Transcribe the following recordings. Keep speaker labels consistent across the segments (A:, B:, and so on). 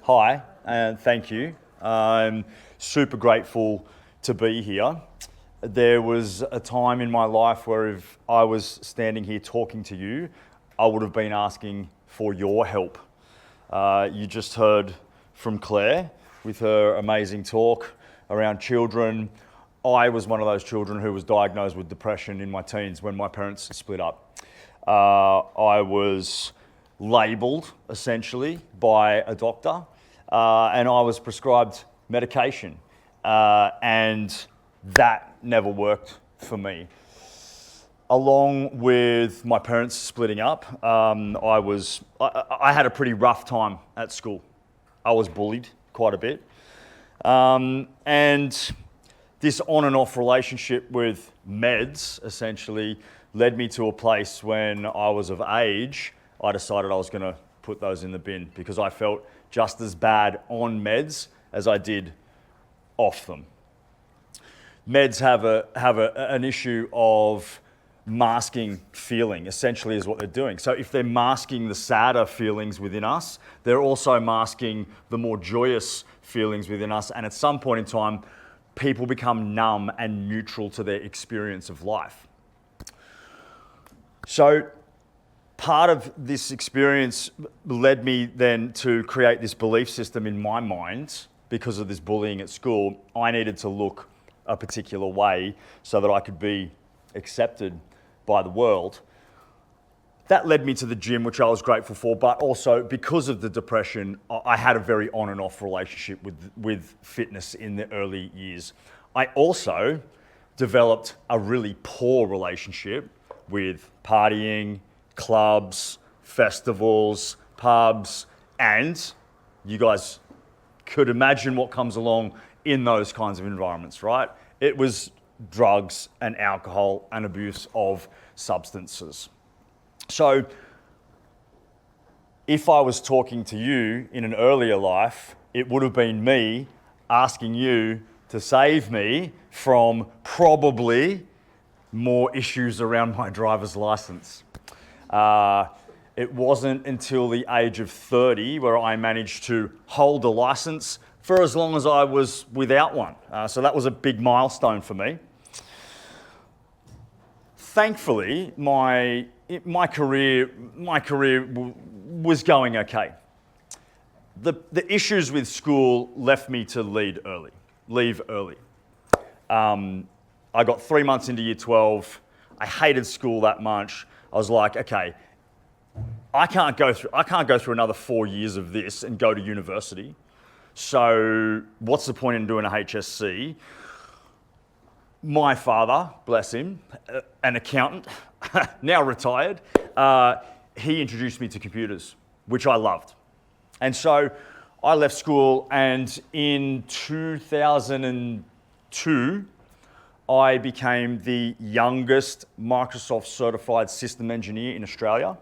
A: Hi, and thank you. I'm super grateful to be here. There was a time in my life where if I was standing here talking to you, I would have been asking for your help. You just heard from Claire with her amazing talk around children. I was one of those children who was diagnosed with depression in my teens when my parents split up. I was labelled essentially by a doctor, and I was prescribed medication, and that never worked for me. Along with my parents splitting up, I had a pretty rough time at school. I was bullied quite a bit, and this on and off relationship with meds essentially led me to a place when I was of age. I decided I was going to put those in the bin because I felt just as bad on meds as I did off them. Meds have an issue of masking feeling, essentially is what they're doing. So if they're masking the sadder feelings within us, they're also masking the more joyous feelings within us. And at some point in time, people become numb and neutral to their experience of life. So part of this experience led me then to create this belief system in my mind. Because of this bullying at school, I needed to look a particular way so that I could be accepted by the world. That led me to the gym, which I was grateful for, but also because of the depression, I had a very on and off relationship with fitness in the early years. I also developed a really poor relationship with partying, clubs, festivals, pubs, and you guys could imagine what comes along in those kinds of environments, right? It was drugs and alcohol and abuse of substances. So if I was talking to you in an earlier life, it would have been me asking you to save me from probably more issues around my driver's license. It wasn't until the age of 30 where I managed to hold a license for as long as I was without one. So that was a big milestone for me. Thankfully, my career was going okay. The issues with school left me to leave early. I got 3 months into year 12. I hated school that much. I was like, okay, I can't go through another 4 years of this and go to university. So what's the point in doing a HSC? My father, bless him, an accountant, now retired, he introduced me to computers, which I loved. And so I left school, and in 2002, I became the youngest Microsoft certified system engineer in Australia.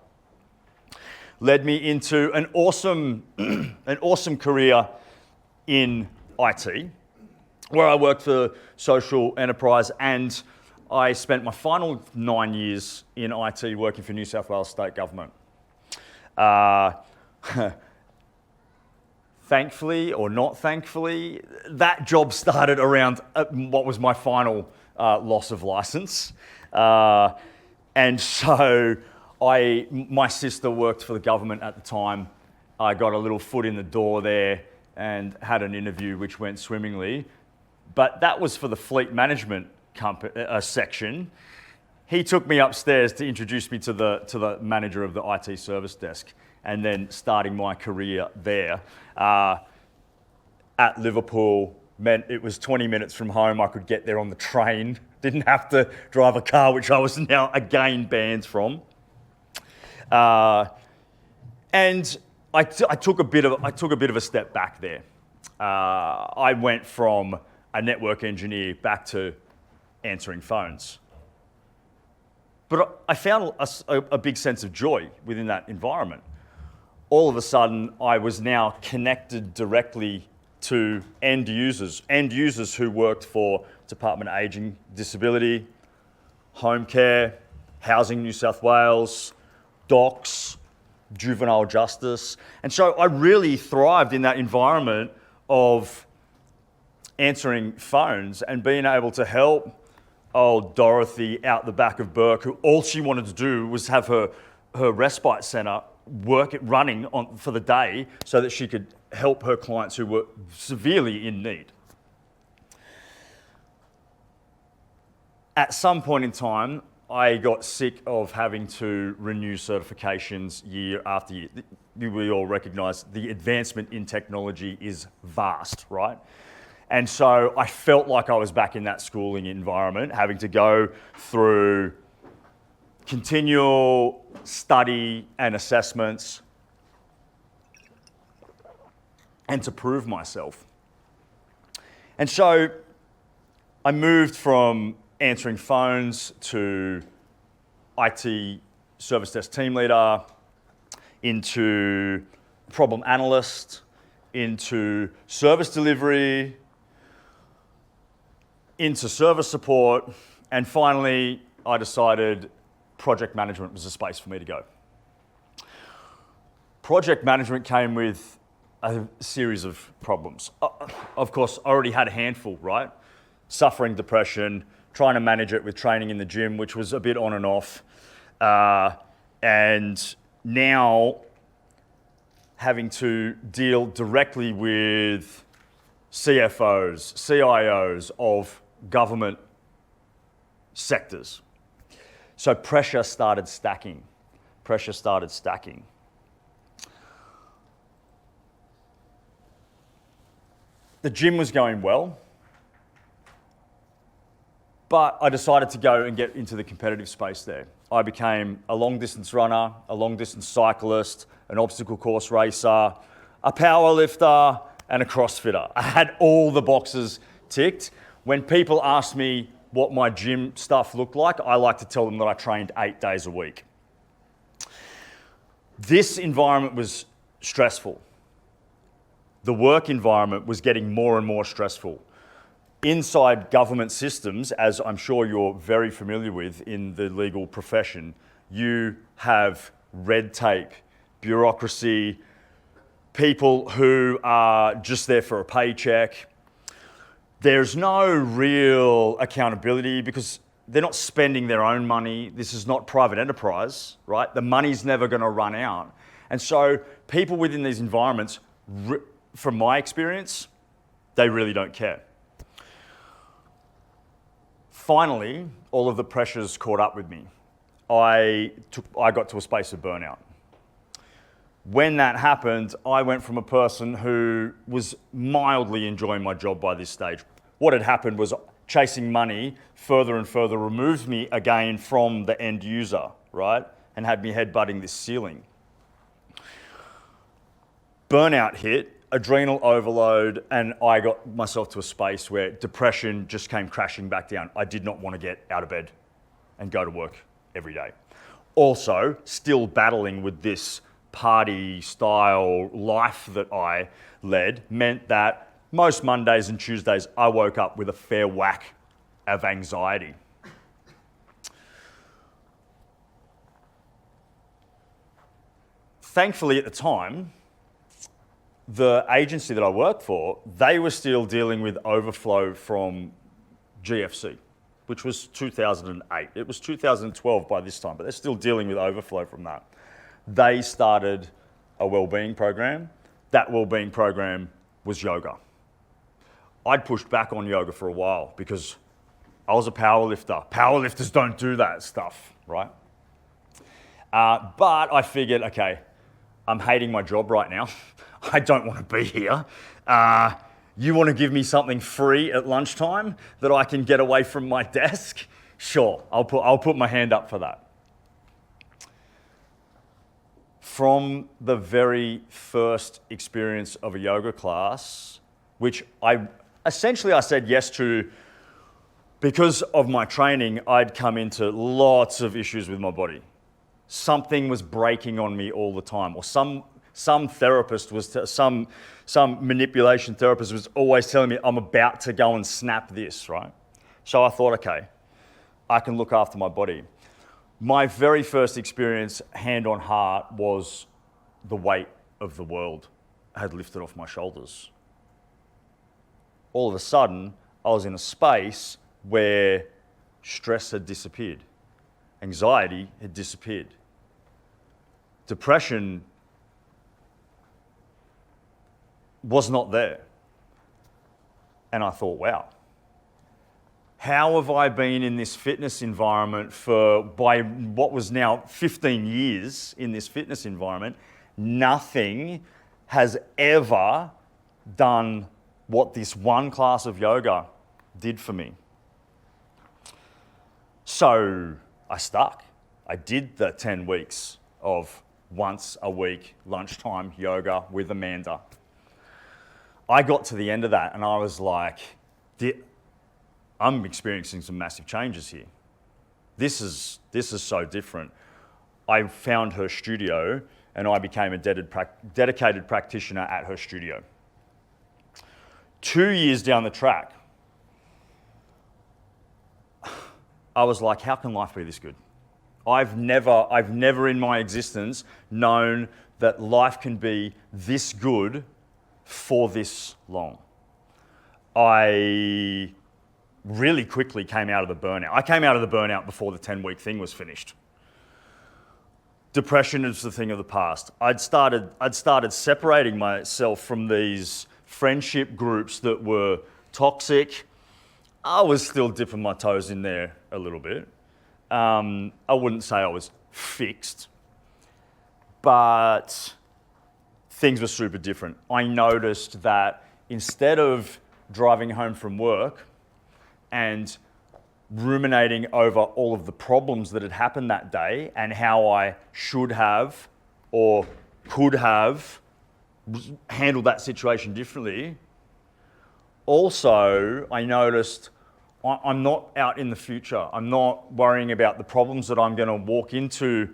A: Led me into an awesome career in IT, where I worked for social enterprise, and I spent my final 9 years in IT working for New South Wales State Government. Thankfully or not thankfully, that job started around what was my final loss of license. And so my sister worked for the government at the time. I got a little foot in the door there and had an interview which went swimmingly. But that was for the fleet management section. He took me upstairs to introduce me to the manager of the IT service desk, and then starting my career there. At Liverpool meant it was 20 minutes from home. I could get there on the train. Didn't have to drive a car, which I was now again banned from. And I took a bit of a step back there. I went from a network engineer back to answering phones. But I found a big sense of joy within that environment. All of a sudden, I was now connected directly to end users who worked for Department of Ageing, Disability, Home Care, Housing New South Wales, Docs, juvenile justice. And so I really thrived in that environment of answering phones and being able to help old Dorothy out the back of Burke, who all she wanted to do was have her respite centre work it running on for the day so that she could help her clients who were severely in need. At some point in time, I got sick of having to renew certifications year after year. We all recognise the advancement in technology is vast, right? And so I felt like I was back in that schooling environment, having to go through continual study and assessments and to prove myself. And so I moved from answering phones to IT service desk team leader, into problem analyst, into service delivery, into service support, and finally I decided project management was a space for me to go. Project management came with a series of problems. Of course, I already had a handful, right? Suffering depression, trying to manage it with training in the gym, which was a bit on and off. And now having to deal directly with CFOs, CIOs of government sectors. So pressure started stacking. The gym was going well, but I decided to go and get into the competitive space there. I became a long distance runner, a long distance cyclist, an obstacle course racer, a power lifter, and a CrossFitter. I had all the boxes ticked. When people ask me what my gym stuff looked like, I like to tell them that I trained 8 days a week. This environment was stressful. The work environment was getting more and more stressful. Inside government systems, as I'm sure you're very familiar with in the legal profession, you have red tape, bureaucracy, people who are just there for a paycheck. There's no real accountability because they're not spending their own money. This is not private enterprise, right? The money's never going to run out. And so people within these environments, from my experience, they really don't care. Finally, all of the pressures caught up with me. I got to a space of burnout. When that happened, I went from a person who was mildly enjoying my job by this stage. What had happened was chasing money further and further removed me again from the end user, right? And had me headbutting this ceiling. Burnout hit, adrenal overload, and I got myself to a space where depression just came crashing back down. I did not want to get out of bed and go to work every day. Also, still battling with this party style life that I led meant that most Mondays and Tuesdays I woke up with a fair whack of anxiety. Thankfully at the time, the agency that I worked for, they were still dealing with overflow from GFC, which was 2008. It was 2012 by this time, but they're still dealing with overflow from that. They started a wellbeing program. That wellbeing program was yoga. I'd pushed back on yoga for a while because I was a powerlifter. Powerlifters don't do that stuff, right? But I figured, okay, I'm hating my job right now. I don't want to be here. You want to give me something free at lunchtime that I can get away from my desk? Sure, I'll put my hand up for that. From the very first experience of a yoga class, which I said yes to because of my training, I'd come into lots of issues with my body. Something was breaking on me all the time, or some therapist some manipulation therapist was always telling me I'm about to go and snap this, right? So I thought, okay, I can look after my body. My very first experience, hand on heart, was the weight of the world had lifted off my shoulders. All of a sudden, I was in a space where stress had disappeared. Anxiety had disappeared. Depression was not there. And I thought, wow, how have I been in this fitness environment by what was now 15 years in this fitness environment? Nothing has ever done what this one class of yoga did for me. So I stuck. I did the 10 weeks of once a week lunchtime yoga with Amanda. I got to the end of that and I was like, I'm experiencing some massive changes here. This is so different. I found her studio and I became a dedicated practitioner at her studio. 2 years down the track, I was like, how can life be this good? I've never in my existence known that life can be this good for this long. I really quickly came out of the burnout. I came out of the burnout before the 10-week thing was finished. Depression is the thing of the past. I'd started separating myself from these friendship groups that were toxic. I was still dipping my toes in there a little bit. I wouldn't say I was fixed, but things were super different. I noticed that instead of driving home from work and ruminating over all of the problems that had happened that day and how I should have or could have handled that situation differently, also I noticed I'm not out in the future. I'm not worrying about the problems that I'm going to walk into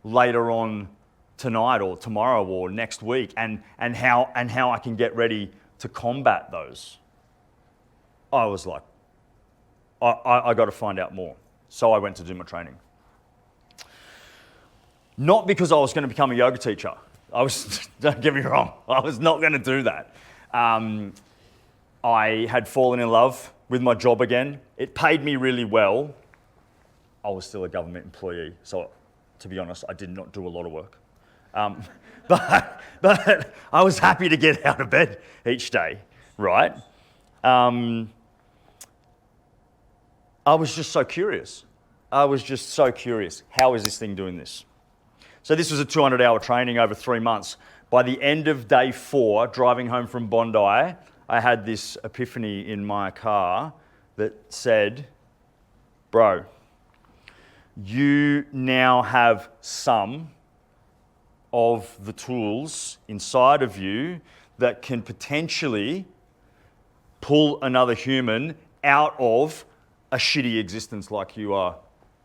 A: later on tonight or tomorrow or next week and how I can get ready to combat those. I was like, I got to find out more. So I went to do my training. Not because I was going to become a yoga teacher. Don't get me wrong, I was not going to do that. I had fallen in love with my job again. It paid me really well. I was still a government employee, so to be honest, I did not do a lot of work. But I was happy to get out of bed each day, right? I was just so curious. How is this thing doing this? So this was a 200-hour training over 3 months. By the end of day 4, driving home from Bondi, I had this epiphany in my car that said, bro, you now have some of the tools inside of you that can potentially pull another human out of a shitty existence like you are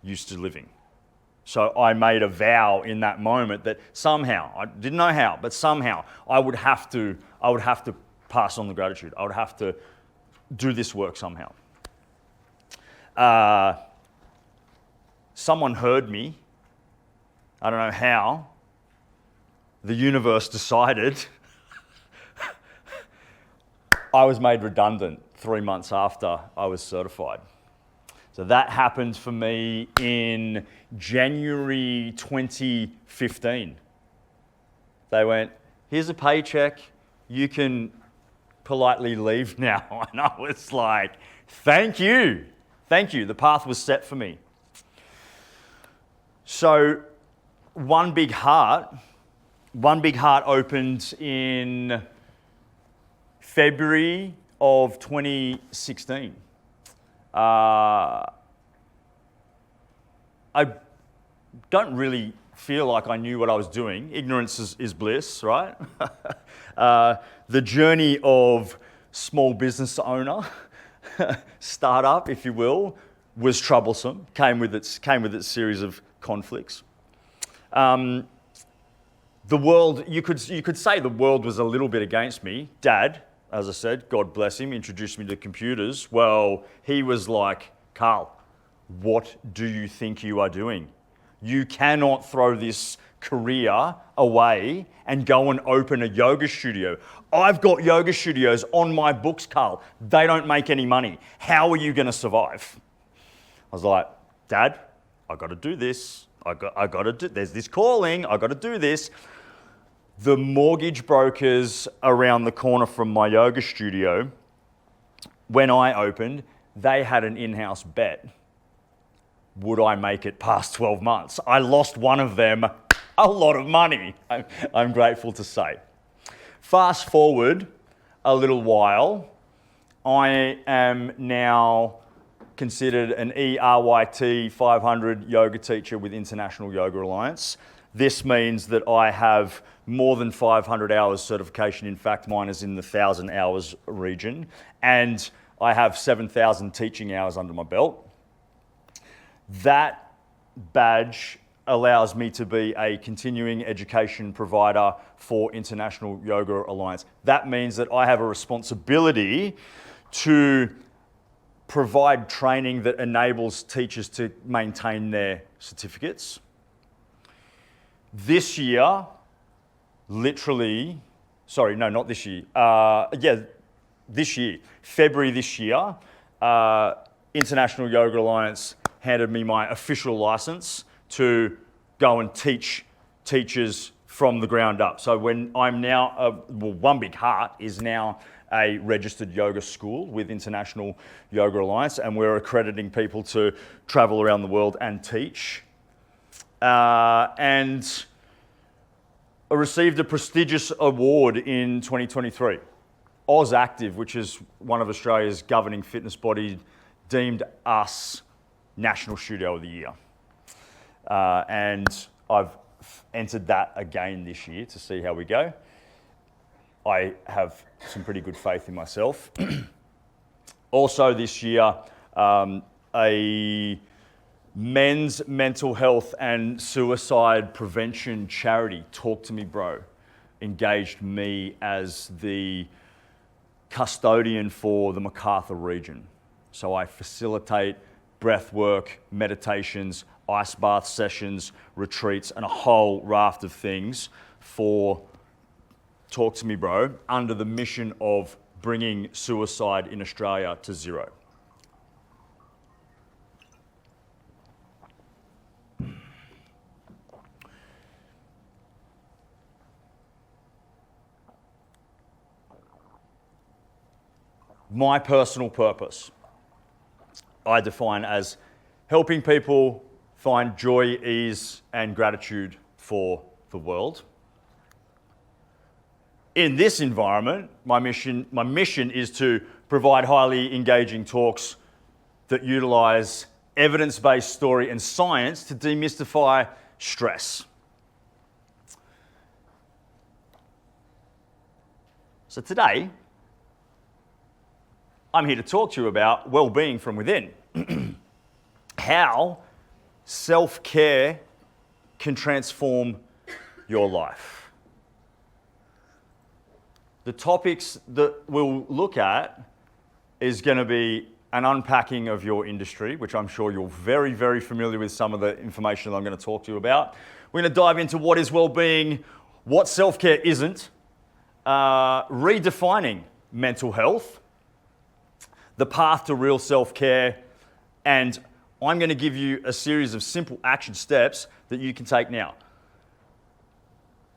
A: used to living. So I made a vow in that moment that somehow, I didn't know how, but somehow I would have to pass on the gratitude. I would have to do this work somehow. Someone heard me. I don't know how. The universe decided I was made redundant 3 months after I was certified. So that happened for me in January 2015. They went, here's a paycheck, you can politely leave now. And I was like, thank you, the path was set for me. So One Big Heart opened in February of 2016. I don't really feel like I knew what I was doing. Ignorance is bliss, right? The journey of small business owner, startup, if you will, was troublesome. Came with its series of conflicts. The world, you could say the world was a little bit against me. Dad, as I said, God bless him, introduced me to computers. Well, he was like, Carl, what do you think you are doing? You cannot throw this career away and go and open a yoga studio. I've got yoga studios on my books, Carl. They don't make any money. How are you going to survive? I was like, Dad, I got to do this. I got to do. There's this calling. I got to do this. The mortgage brokers around the corner from my yoga studio, when I opened, they had an in-house bet. Would I make it past 12 months? I lost one of them a lot of money, I'm grateful to say. Fast forward a little while, I am now considered an ERYT 500 yoga teacher with International Yoga Alliance. This means that I have more than 500 hours certification. In fact, mine is in the 1,000 hours region. And I have 7,000 teaching hours under my belt. That badge allows me to be a continuing education provider for International Yoga Alliance. That means that I have a responsibility to provide training that enables teachers to maintain their certificates. This year, February this year, International Yoga Alliance handed me my official license to go and teach teachers from the ground up. So when I'm now, One Big Heart is now a registered yoga school with International Yoga Alliance, and we're accrediting people to travel around the world and teach. And I received a prestigious award in 2023. Oz Active, which is one of Australia's governing fitness bodies, deemed us National Studio of the Year. And I've entered that again this year to see how we go. I have some pretty good faith in myself. Also this year, a men's mental health and suicide prevention charity, Talk to Me Bro, engaged me as the custodian for the MacArthur region. So I facilitate breath work, meditations, ice bath sessions, retreats, and a whole raft of things for Talk to Me Bro under the mission of bringing suicide in Australia to zero. My personal purpose, I define as helping people find joy, ease, and gratitude for the world. In this environment, my mission is to provide highly engaging talks that utilize evidence-based story and science to demystify stress. So today, I'm here to talk to you about well-being from within. How self-care can transform your life. The topics that we'll look at is going to be an unpacking of your industry, which I'm sure you're very, very familiar with some of the information that I'm going to talk to you about. We're going to dive into what is well-being, what self-care isn't, redefining mental health, the path to real self-care, and I'm going to give you a series of simple action steps that you can take now.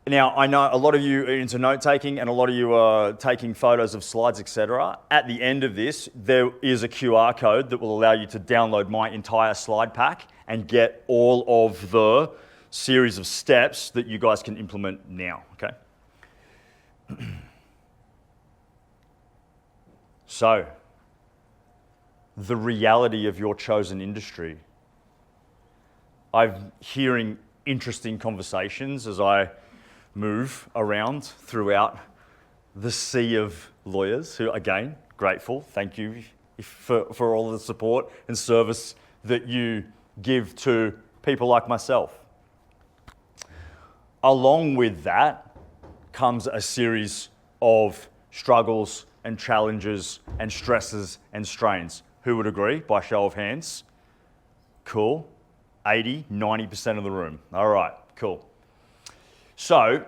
A: Now, I know a lot of you are into note-taking and a lot of you are taking photos of slides, etc. At the end of this, there is a QR code that will allow you to download my entire slide pack and get all of the series of steps that you guys can implement now, okay? So, the reality of your chosen industry. I'm hearing interesting conversations as I move around throughout the sea of lawyers who, again, grateful. Thank you for all the support and service that you give to people like myself. Along with that comes a series of struggles and challenges and stresses and strains. Who would agree by show of hands? Cool. 80, 90% of the room. All right, cool. So,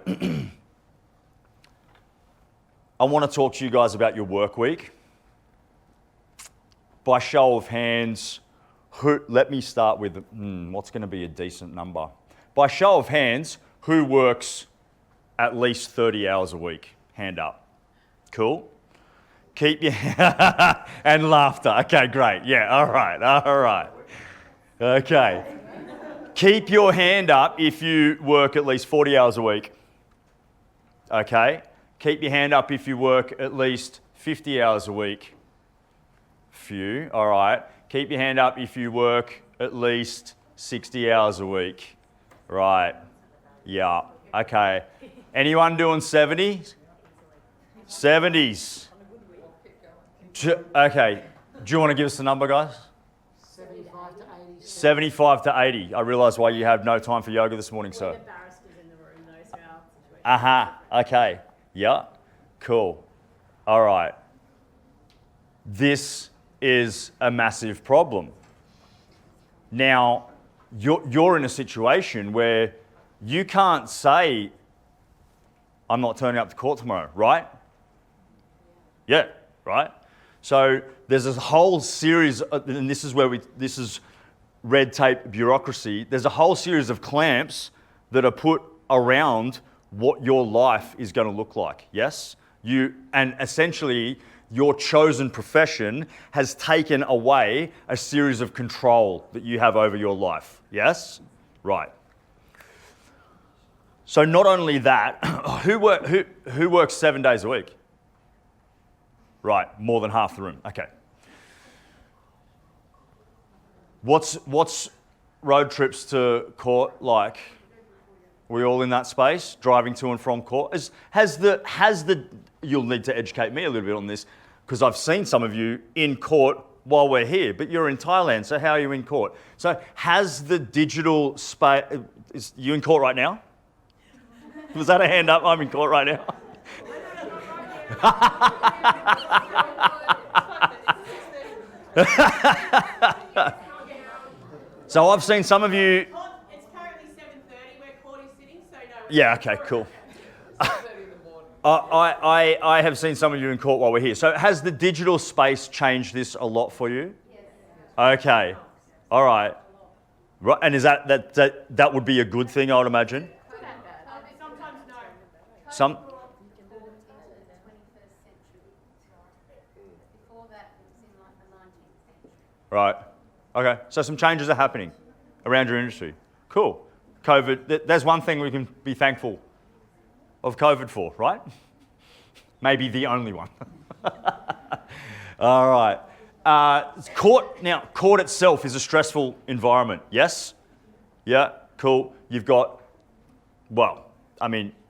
A: I want to talk to you guys about your work week. By show of hands, let me start with what's going to be a decent number. By show of hands, who works at least 30 hours a week? Hand up. Cool. Keep your and laughter. Okay, great. Yeah, all right. Okay. Keep your hand up if you work at least 40 hours a week. Okay. Keep your hand up if you work at least 50 hours a week. Few. All right. Keep your hand up if you work at least 60 hours a week. Right. Yeah. Okay. Anyone doing 70s? 70s. Okay. Do you want to give us the number, guys?
B: 75 to 80.
A: 75 to 80. I realise why you have no time for yoga this morning, sir.
C: The barristers in the room, though, so our situation.
A: Okay. Yeah. Cool. All right. This is a massive problem. Now, you're in a situation where you can't say, I'm not turning up to court tomorrow, right? Yeah, right? So there's a whole series, and this is red tape bureaucracy. There's a whole series of clamps that are put around what your life is going to look like, yes? And essentially, your chosen profession has taken away a series of control that you have over your life. Yes? Right. So not only that, who works 7 days a week? Right, more than half the room. Okay. What's road trips to court like? Are we all in that space, driving to and from court? You'll need to educate me a little bit on this, because I've seen some of you in court while we're here, but you're in Thailand, so how are you in court? So has the digital space, is you in court right now? Was that a hand up? I'm in court right now. So I've seen some of you.
C: It's currently 7:30 where court is sitting, so no.
A: Yeah, okay, cool. I have seen some of you in court while we're here. So has the digital space changed this a lot for you?
C: Yes.
A: Okay. All right. Right. And is that would be a good thing, I would imagine?
C: Sometimes no.
A: Some. Right. Okay. So some changes are happening around your industry. Cool. COVID. There's one thing we can be thankful of COVID for, right? Maybe the only one. All right. Court itself is a stressful environment, yes? Yeah, cool. You've got,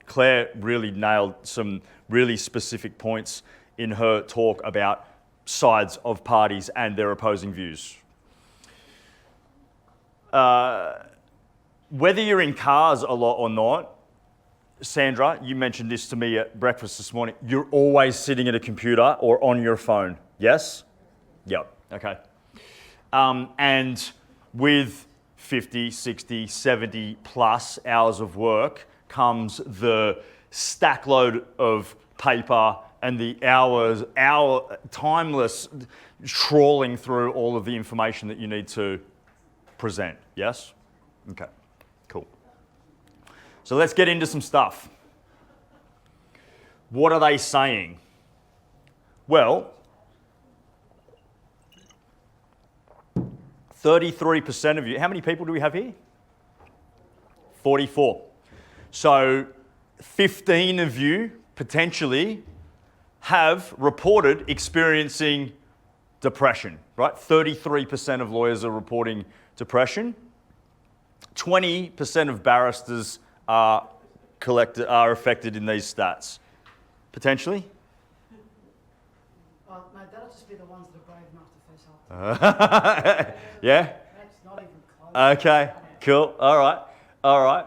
A: Claire really nailed some really specific points in her talk about sides of parties and their opposing views. Whether you're in cars a lot or not, Sandra, you mentioned this to me at breakfast this morning. You're always sitting at a computer or on your phone, yes? Yep, okay. And with 50, 60, 70 plus hours of work comes the stack load of paper and the timeless trawling through all of the information that you need to present, yes? Okay, cool. So let's get into some stuff. What are they saying? Well, 33% of you, how many people do we have here? 44. So 15 of you potentially have reported experiencing depression, right? 33% of lawyers are reporting depression. 20% of barristers are affected in these stats, potentially.
B: Well, mate, that'll just be the ones that are brave enough to face up.
A: Yeah?
B: That's not even close.
A: Okay, cool. All right.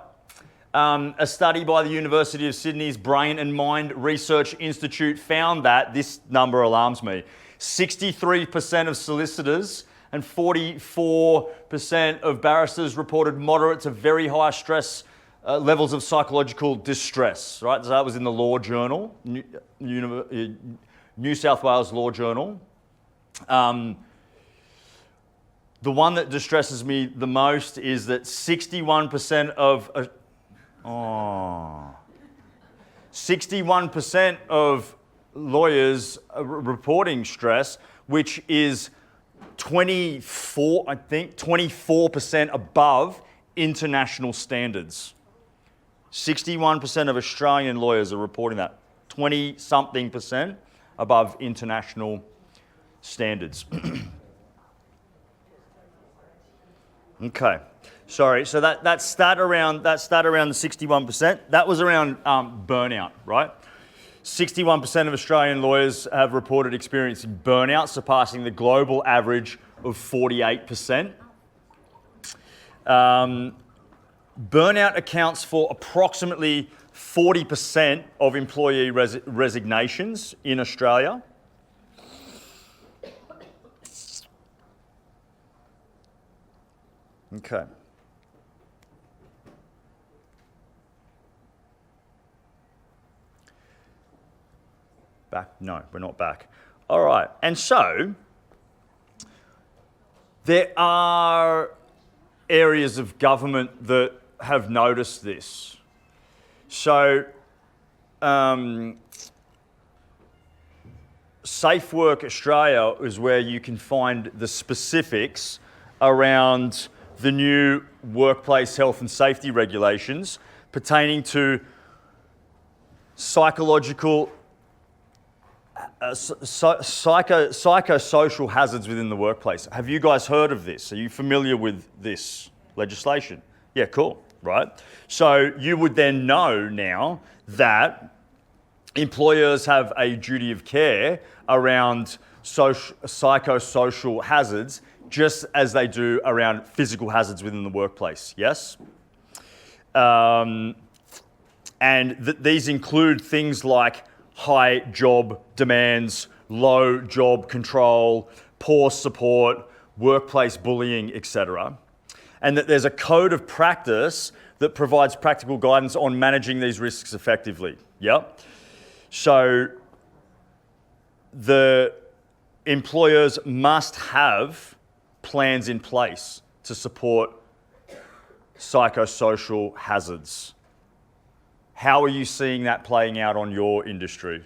A: A study by the University of Sydney's Brain and Mind Research Institute found that, this number alarms me, 63% of solicitors and 44% of barristers reported moderate to very high stress levels of psychological distress, right? So that was in the Law Journal, New South Wales Law Journal. The one that distresses me the most is that 61% of 61% of lawyers are reporting stress, which is 24% above international standards. 61% of Australian lawyers are reporting that, 20-something% above international standards. Okay, sorry. So that stat around the 61%, that was around burnout, right? 61% of Australian lawyers have reported experiencing burnout, surpassing the global average of 48%. Burnout accounts for approximately 40% of employee resignations in Australia. Okay. Back? No, we're not back. All right. And so there are areas of government that have noticed this. So Safe Work Australia is where you can find the specifics around the new workplace health and safety regulations pertaining to psychological, psychosocial hazards within the workplace. Have you guys heard of this? Are you familiar with this legislation? Yeah, cool, right? So you would then know now that employers have a duty of care around psychosocial hazards just as they do around physical hazards within the workplace, yes? And these include things like high job demands, low job control, poor support, workplace bullying, etc. And that there's a code of practice that provides practical guidance on managing these risks effectively, yep? So the employers must have plans in place to support psychosocial hazards. How are you seeing that playing out on your industry?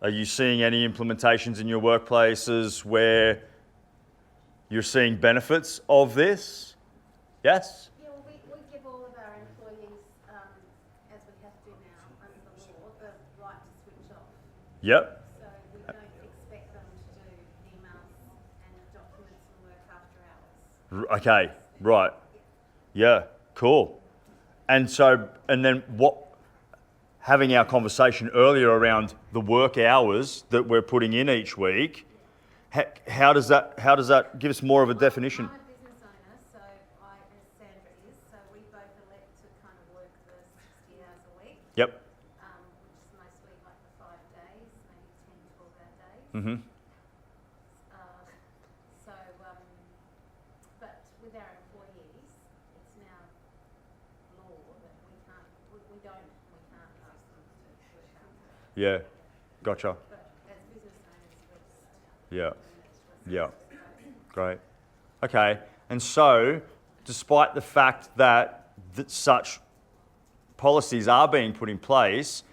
A: Are you seeing any implementations in your workplaces where you're seeing benefits of this? Yes?
D: Yeah, well, we give all of our employees, as we have to now under the law, the right to switch off.
A: Yep.
D: So we don't expect them to do emails and documents and work after hours.
A: Okay, right. Yeah, cool. And then having our conversation earlier around the work hours that we're putting in each week, how does that give us more of a definition?
D: I'm a business owner, so as Sandra is, so we both elect to kind of work the 60 hours a week.
A: Yep.
D: Which is mostly like the 5 days, maybe 10 to 12 hour days.
A: Mm-hmm.
D: But with our employees, it's now law that we can't ask them to work after.
A: Yeah, gotcha.
D: But as business owners,
A: Yeah, yeah, great. Okay, and so despite the fact that such policies are being put in place,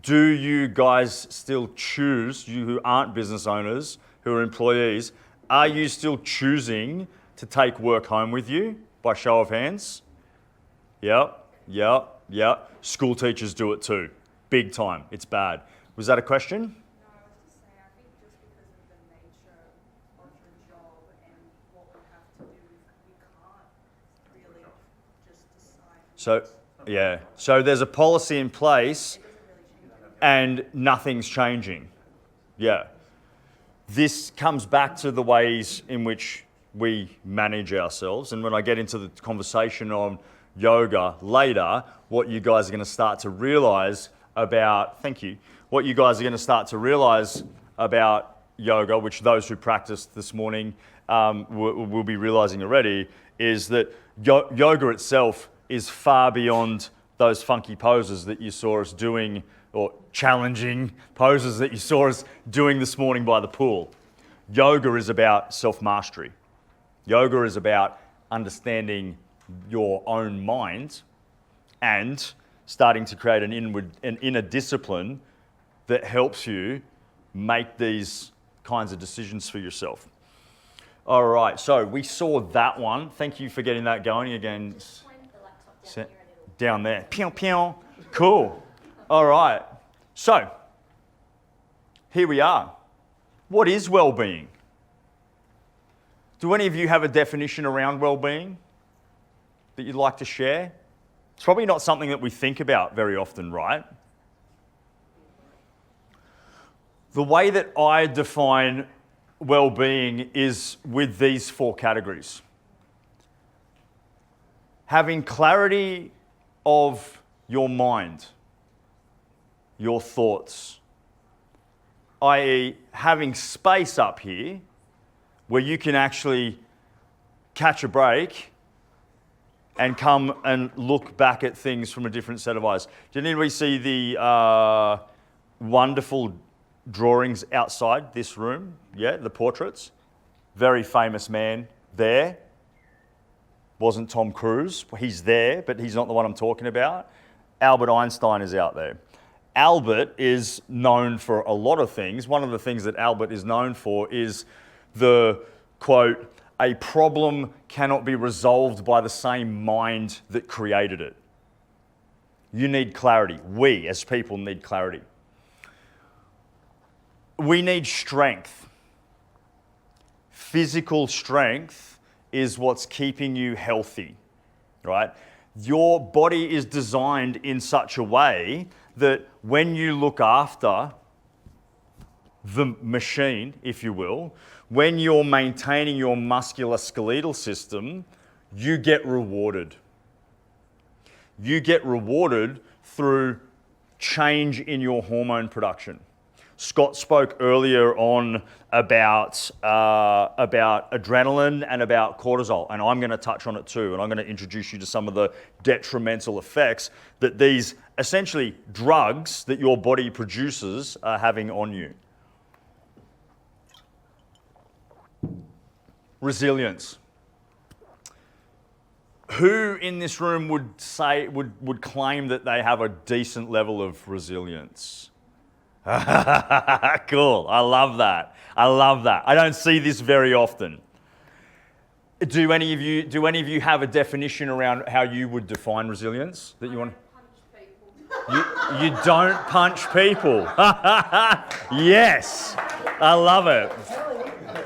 A: do you guys still choose, you who aren't business owners, who are employees, are you still choosing to take work home with you by show of hands? Yeah. School teachers do it too. Big time. It's bad. Was that a question?
E: No, I was just saying, I think just because of the nature of your job and what we have to do, we can't really just decide.
A: So there's a policy in place and nothing's changing. Yeah. This comes back to the ways in which we manage ourselves. And when I get into the conversation on yoga later, what you guys are going to start to realize about, what you guys are going to start to realize about yoga, which those who practiced this morning will be realizing already, is that yoga itself is far beyond those funky poses that you saw us doing, or challenging poses that you saw us doing this morning by the pool. Yoga is about self-mastery. Yoga is about understanding your own mind and starting to create an inner discipline that helps you make these kinds of decisions for yourself. All right, so we saw that one. Thank you for getting that going again.
D: Just point the laptop down here a little.
A: Down there. Pew, pew. Cool. All right. So, here we are. What is well-being? Do any of you have a definition around well-being that you'd like to share? It's probably not something that we think about very often, right? The way that I define well-being is with these 4 categories. Having clarity of your mind, your thoughts, i.e. having space up here where you can actually catch a break and come and look back at things from a different set of eyes. Did anybody see the wonderful drawings outside this room? Yeah, the portraits. Very famous man there. Wasn't Tom Cruise. He's there, but he's not the one I'm talking about. Albert Einstein is out there. Albert is known for a lot of things. One of the things that Albert is known for is the quote, "A problem cannot be resolved by the same mind that created it." You need clarity. We, as people, need clarity. We need strength. Physical strength is what's keeping you healthy, right? Your body is designed in such a way that when you look after the machine, if you will, when you're maintaining your musculoskeletal system, you get rewarded. You get rewarded through change in your hormone production. Scott spoke earlier on about adrenaline and about cortisol, and I'm going to touch on it too, and I'm going to introduce you to some of the detrimental effects that these essentially drugs that your body produces are having on you. Resilience. Who in this room would claim that they have a decent level of resilience? Cool. I love that. I love that. I don't see this very often. Do any of you have a definition around how you would define resilience that you want? You don't punch people. Yes. I love it.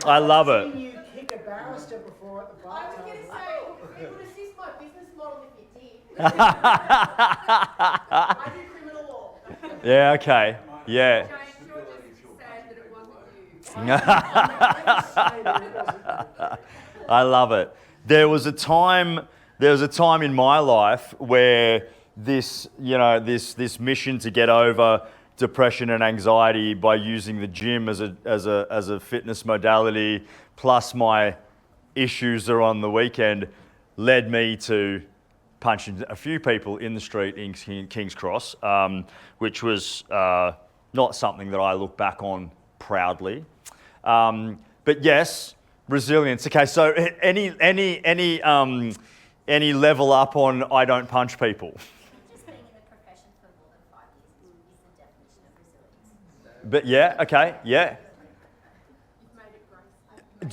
A: I love it.
B: I've seen you kick a barrister before at the bar.
C: I was going to say, it would assist my business model if you did. I do criminal law.
A: Yeah, okay. Yeah.
C: James, you're just sad that it wasn't you.
A: I love it. There was a time in my life where this mission to get over depression and anxiety by using the gym as a fitness modality, plus my issues are on the weekend, led me to punching a few people in the street in King's Cross, which was not something that I look back on proudly. But yes, resilience. Okay, so any level up on I don't punch people.
D: Just being in the profession for more than 5 years is the definition of resilience.
A: But yeah, okay, yeah.
C: You've made it great.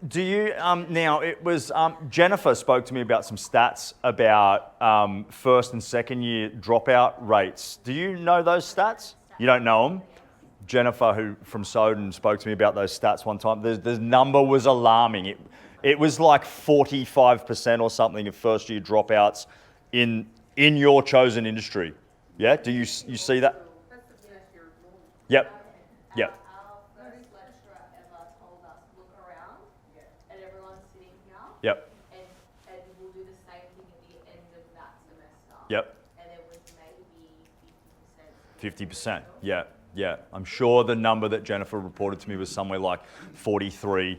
A: Do you now it was Jennifer spoke to me about some stats about first and second year dropout rates. Do you know those stats? You don't know them? Jennifer, who from Soden, spoke to me about those stats one time. The number was alarming. It was like 45% or something of first year dropouts in your chosen industry. Yeah, do you see that?
C: That's the first year of law.
A: Yep. Yep.
E: Our first lecturer ever told us, look around, and everyone's sitting here,
A: Yep.
E: and we'll do the same thing at the end of that semester.
A: Yep.
E: And it was maybe 50%.
A: 50%. Yeah. Yeah, I'm sure the number that Jennifer reported to me was somewhere like 43%.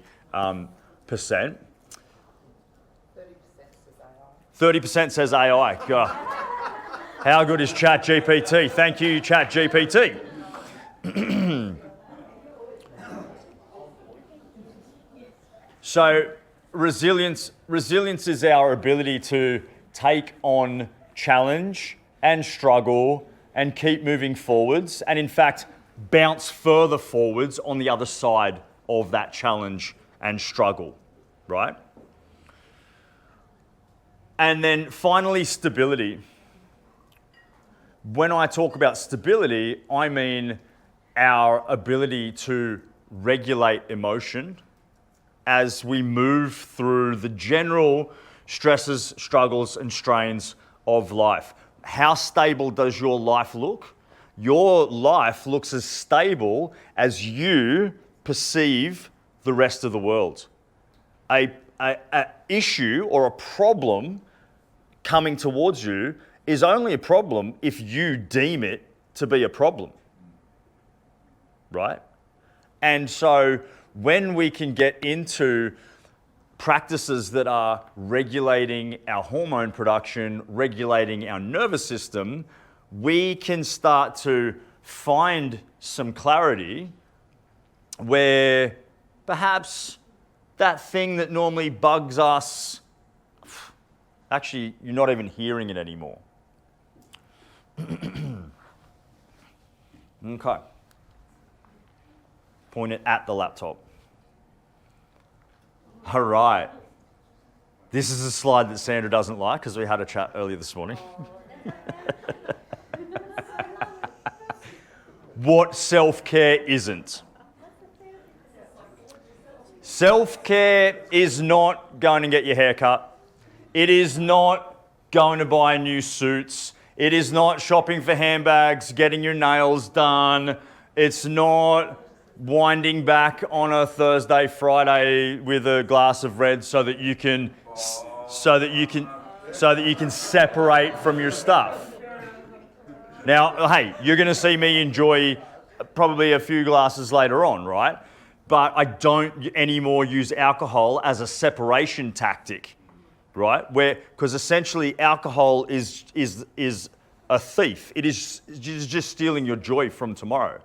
A: 30% says AI. God. How good is ChatGPT? Thank you, ChatGPT. So resilience is our ability to take on challenge and struggle and keep moving forwards, and in fact, bounce further forwards on the other side of that challenge and struggle, right? And then finally, stability. When I talk about stability, I mean our ability to regulate emotion as we move through the general stresses, struggles, and strains of life. How stable does your life look? Your life looks as stable as you perceive the rest of the world. A issue or a problem coming towards you is only a problem if you deem it to be a problem, right? And so when we can get into practices that are regulating our hormone production, regulating our nervous system, we can start to find some clarity where perhaps that thing that normally bugs us, actually, you're not even hearing it anymore. Okay. Point it at the laptop. All right. This is a slide that Sandra doesn't like because we had a chat earlier this morning. What self-care isn't. Self-care is not going to get your hair cut. It is not going to buy new suits. It is not shopping for handbags, getting your nails done. It's not winding back on a Thursday, Friday with a glass of red so that you can separate from your stuff. Now, hey, you're going to see me enjoy probably a few glasses later on, right? But I don't anymore use alcohol as a separation tactic, right? Because essentially alcohol is a thief. It is just stealing your joy from tomorrow,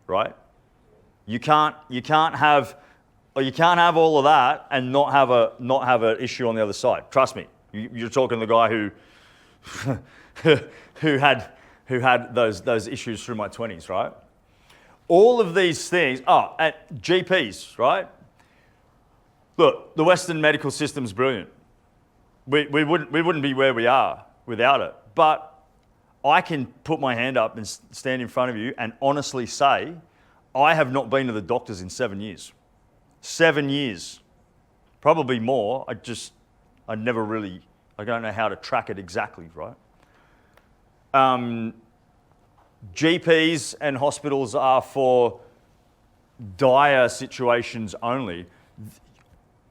A: right? You can't have all of that and not have an issue on the other side. Trust me, you're talking to the guy who had those issues through my 20s, right? All of these things. At GPs, right? Look, the Western medical system's brilliant. We wouldn't be where we are without it. But I can put my hand up and stand in front of you and honestly say, I have not been to the doctors in 7 years. 7 years. Probably more. I don't know how to track it exactly, right? GPs and hospitals are for dire situations only.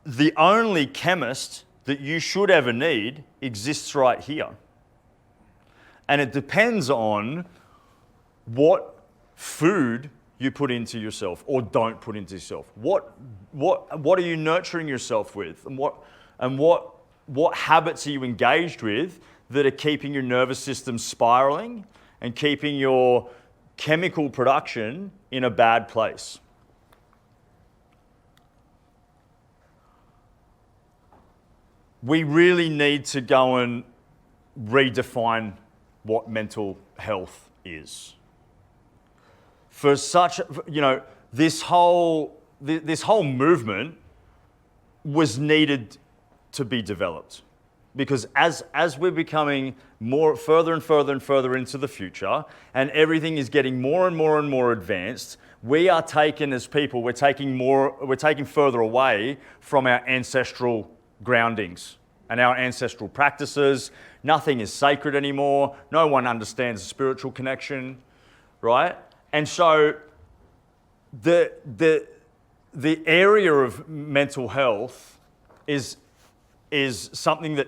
A: The only chemist that you should ever need exists right here. And it depends on what food you put into yourself or don't put into yourself. What are you nurturing yourself with? And what habits are you engaged with that are keeping your nervous system spiraling and keeping your chemical production in a bad place? We really need to go and redefine what mental health is. For such, this whole movement was needed to be developed. Because as we're becoming further and further into the future, and everything is getting more and more advanced, we are taken as people, we're taking further away from our ancestral groundings and our ancestral practices. Nothing is sacred anymore. No one understands the spiritual connection, right? And so the area of mental health is something that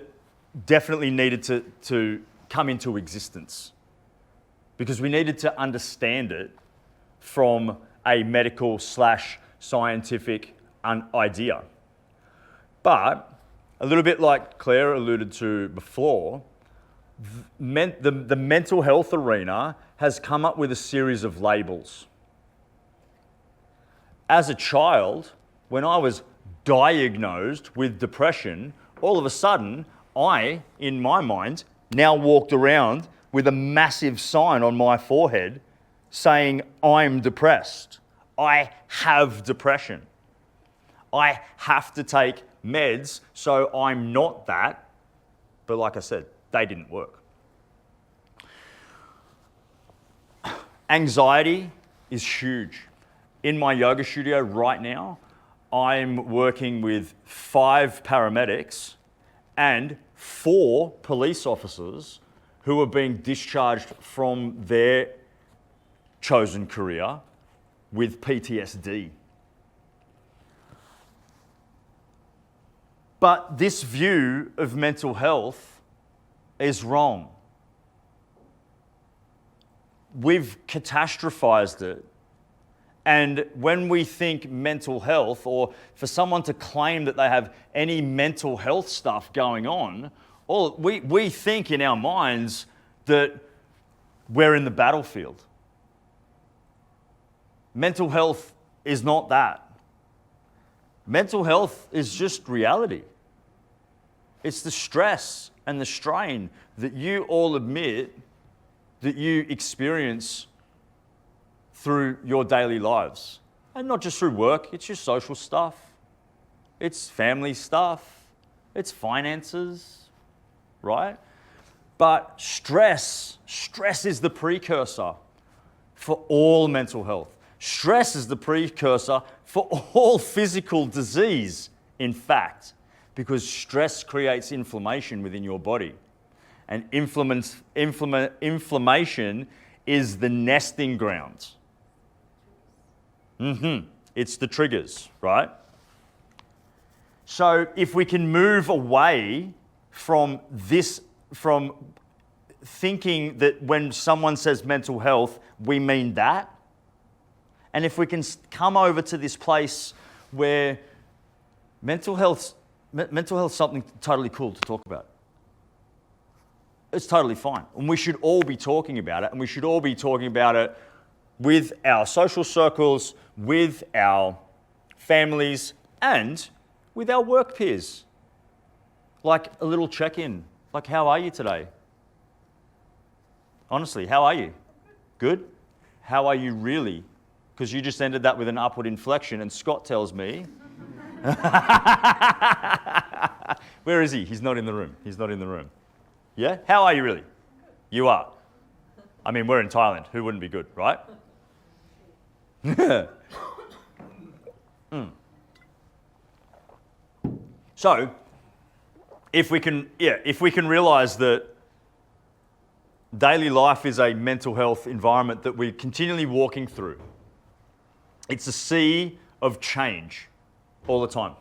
A: definitely needed to come into existence, because we needed to understand it from a medical / scientific idea. But a little bit like Claire alluded to before, the mental health arena has come up with a series of labels. As a child, when I was diagnosed with depression, all of a sudden, I, in my mind, now walked around with a massive sign on my forehead saying, I'm depressed. I have depression. I have to take meds so I'm not that. But like I said, they didn't work. Anxiety is huge. In my yoga studio right now, I'm working with 5 paramedics and 4 police officers who are being discharged from their chosen career with PTSD. But this view of mental health is wrong. We've catastrophized it. And when we think mental health, or for someone to claim that they have any mental health stuff going on, we think in our minds that we're in the battlefield. Mental health is not that. Mental health is just reality. It's the stress and the strain that you all admit that you experience through your daily lives. And not just through work, it's your social stuff, it's family stuff, it's finances, right? But stress is the precursor for all mental health. Stress is the precursor for all physical disease, in fact, because stress creates inflammation within your body. And inflammation is the nesting ground. It's the triggers, right? So if we can move away from thinking that when someone says mental health, we mean that, and if we can come over to this place where mental health's something totally cool to talk about. It's totally fine. And we should all be talking about it, and we should all be talking about it with our social circles, with our families, and with our work peers. Like a little check-in. Like, how are you today? Honestly, how are you? Good? How are you really? Because you just ended that with an upward inflection, and Scott tells me... Where is he? He's not in the room. He's not in the room. Yeah? How are you really? You are. I mean, we're in Thailand. Who wouldn't be good, right? So, if we can realize that daily life is a mental health environment that we're continually walking through, it's a sea of change all the time.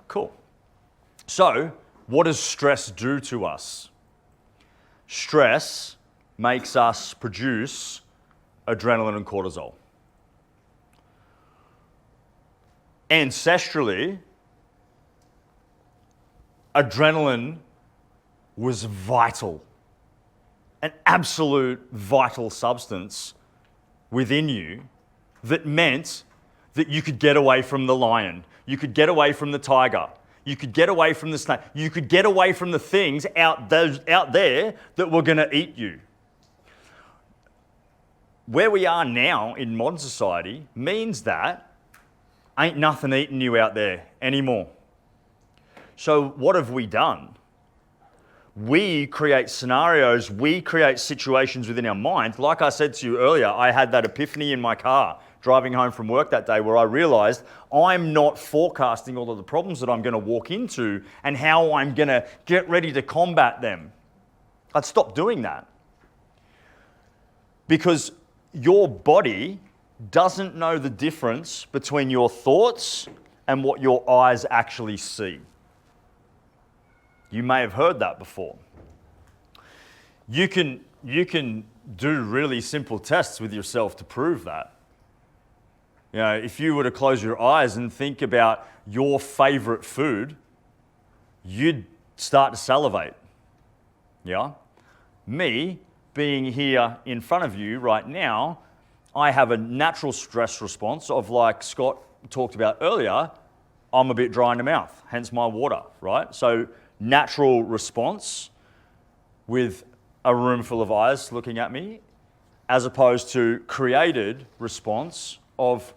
A: Cool. So, what does stress do to us? Stress makes us produce adrenaline and cortisol. Ancestrally, adrenaline was vital, an absolute vital substance within you that meant that you could get away from the lion, you could get away from the tiger, you could get away from the snake, you could get away from the things out there that were going to eat you. Where we are now in modern society means that ain't nothing eating you out there anymore. So what have we done? We create scenarios, we create situations within our mind. Like I said to you earlier, I had that epiphany in my car driving home from work that day where I realized I'm not forecasting all of the problems that I'm going to walk into and how I'm going to get ready to combat them. I'd stop doing that. Because your body doesn't know the difference between your thoughts and what your eyes actually see. You may have heard that before. You can you can do really simple tests with yourself to prove that. You know, if you were to close your eyes and think about your favorite food, you'd start to salivate. Yeah? Me, being here in front of you right now, I have a natural stress response of, like Scott talked about earlier, I'm a bit dry in the mouth, hence my water, right? So natural response with a room full of eyes looking at me, as opposed to created response of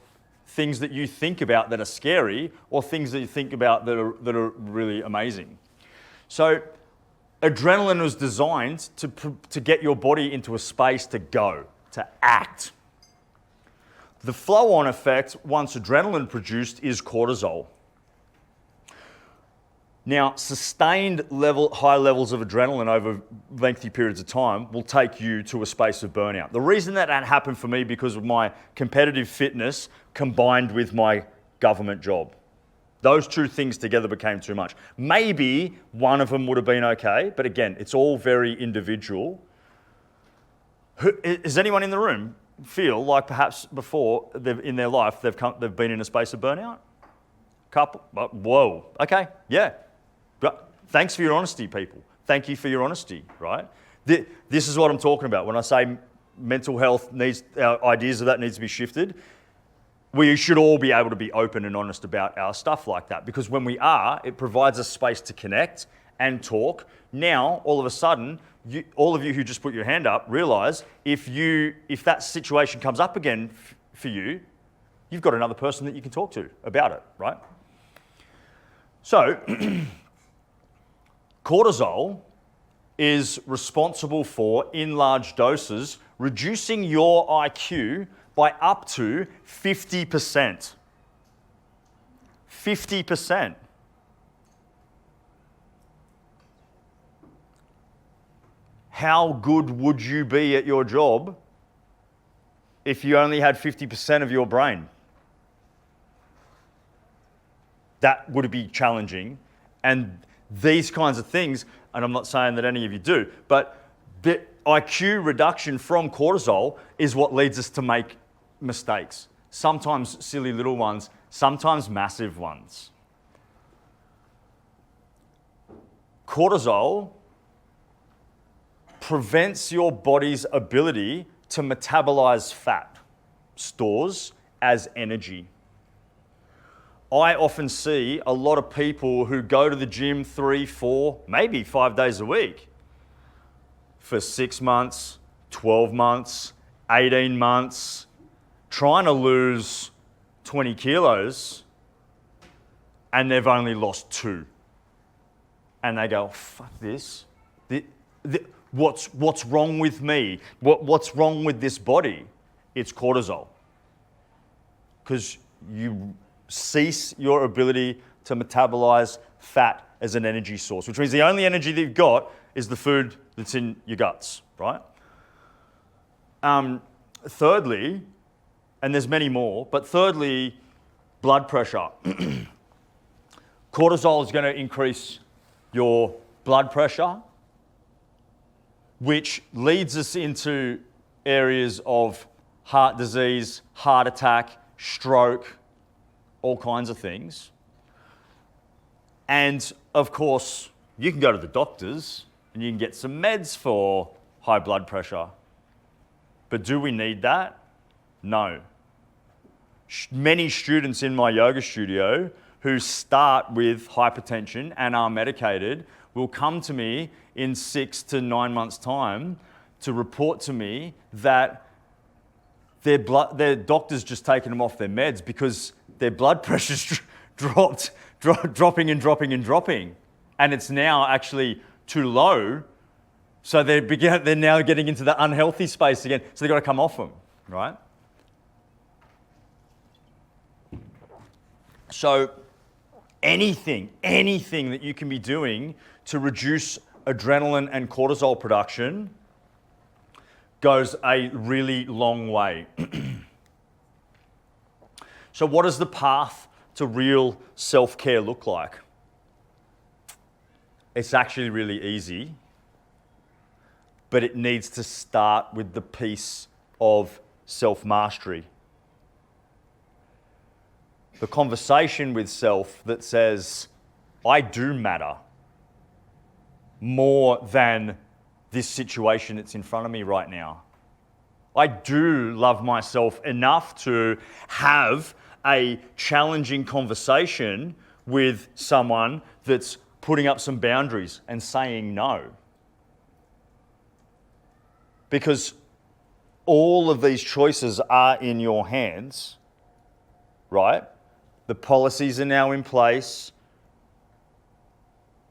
A: things that you think about that are scary or things that you think about that are really amazing. So adrenaline was designed to get your body into a space to go, to act. The flow-on effect, once adrenaline produced, is cortisol. Now, sustained high levels of adrenaline over lengthy periods of time will take you to a space of burnout. The reason that happened for me because of my competitive fitness combined with my government job. Those two things together became too much. Maybe one of them would have been okay, but again, it's all very individual. Is anyone in the room feel like perhaps before in their life they've been in a space of burnout? Couple? Whoa, okay, yeah. But thanks for your honesty, people. Thank you for your honesty, right? This is what I'm talking about. When I say mental health ideas of that needs to be shifted, we should all be able to be open and honest about our stuff like that, because when we are, it provides us space to connect and talk. Now, all of a sudden, all of you who just put your hand up realize if that situation comes up again for you, you've got another person that you can talk to about it, right? So, cortisol is responsible for, in large doses, reducing your IQ by up to 50%. 50%. How good would you be at your job if you only had 50% of your brain? That would be challenging. And these kinds of things, and I'm not saying that any of you do, but the IQ reduction from cortisol is what leads us to make mistakes. Sometimes silly little ones, sometimes massive ones. Cortisol prevents your body's ability to metabolize fat stores as energy. I often see a lot of people who go to the gym 3, 4, maybe 5 days a week for 6 months, 12 months, 18 months, trying to lose 20 kilos, and they've only lost 2. And they go, fuck this. What's wrong with me? What's wrong with this body? It's cortisol. Because you cease your ability to metabolize fat as an energy source, which means the only energy that you've got is the food that's in your guts, right? Thirdly, and there's many more, but thirdly, blood pressure. Cortisol is going to increase your blood pressure, which leads us into areas of heart disease, heart attack, stroke, all kinds of things. And of course, you can go to the doctors and you can get some meds for high blood pressure. But do we need that? No. Many students in my yoga studio who start with hypertension and are medicated will come to me in 6 to 9 months' time to report to me that their doctor's just taken them off their meds because their blood pressure's dropping and dropping and dropping. And it's now actually too low. So they're now getting into the unhealthy space again. So they've got to come off them, right? So anything that you can be doing to reduce adrenaline and cortisol production goes a really long way. So what does the path to real self-care look like? It's actually really easy. but it needs to start with the piece of self-mastery. The conversation with self that says, I do matter more than this situation that's in front of me right now. I do love myself enough to have a challenging conversation with someone that's putting up some boundaries and saying no. Because all of these choices are in your hands, right? The policies are now in place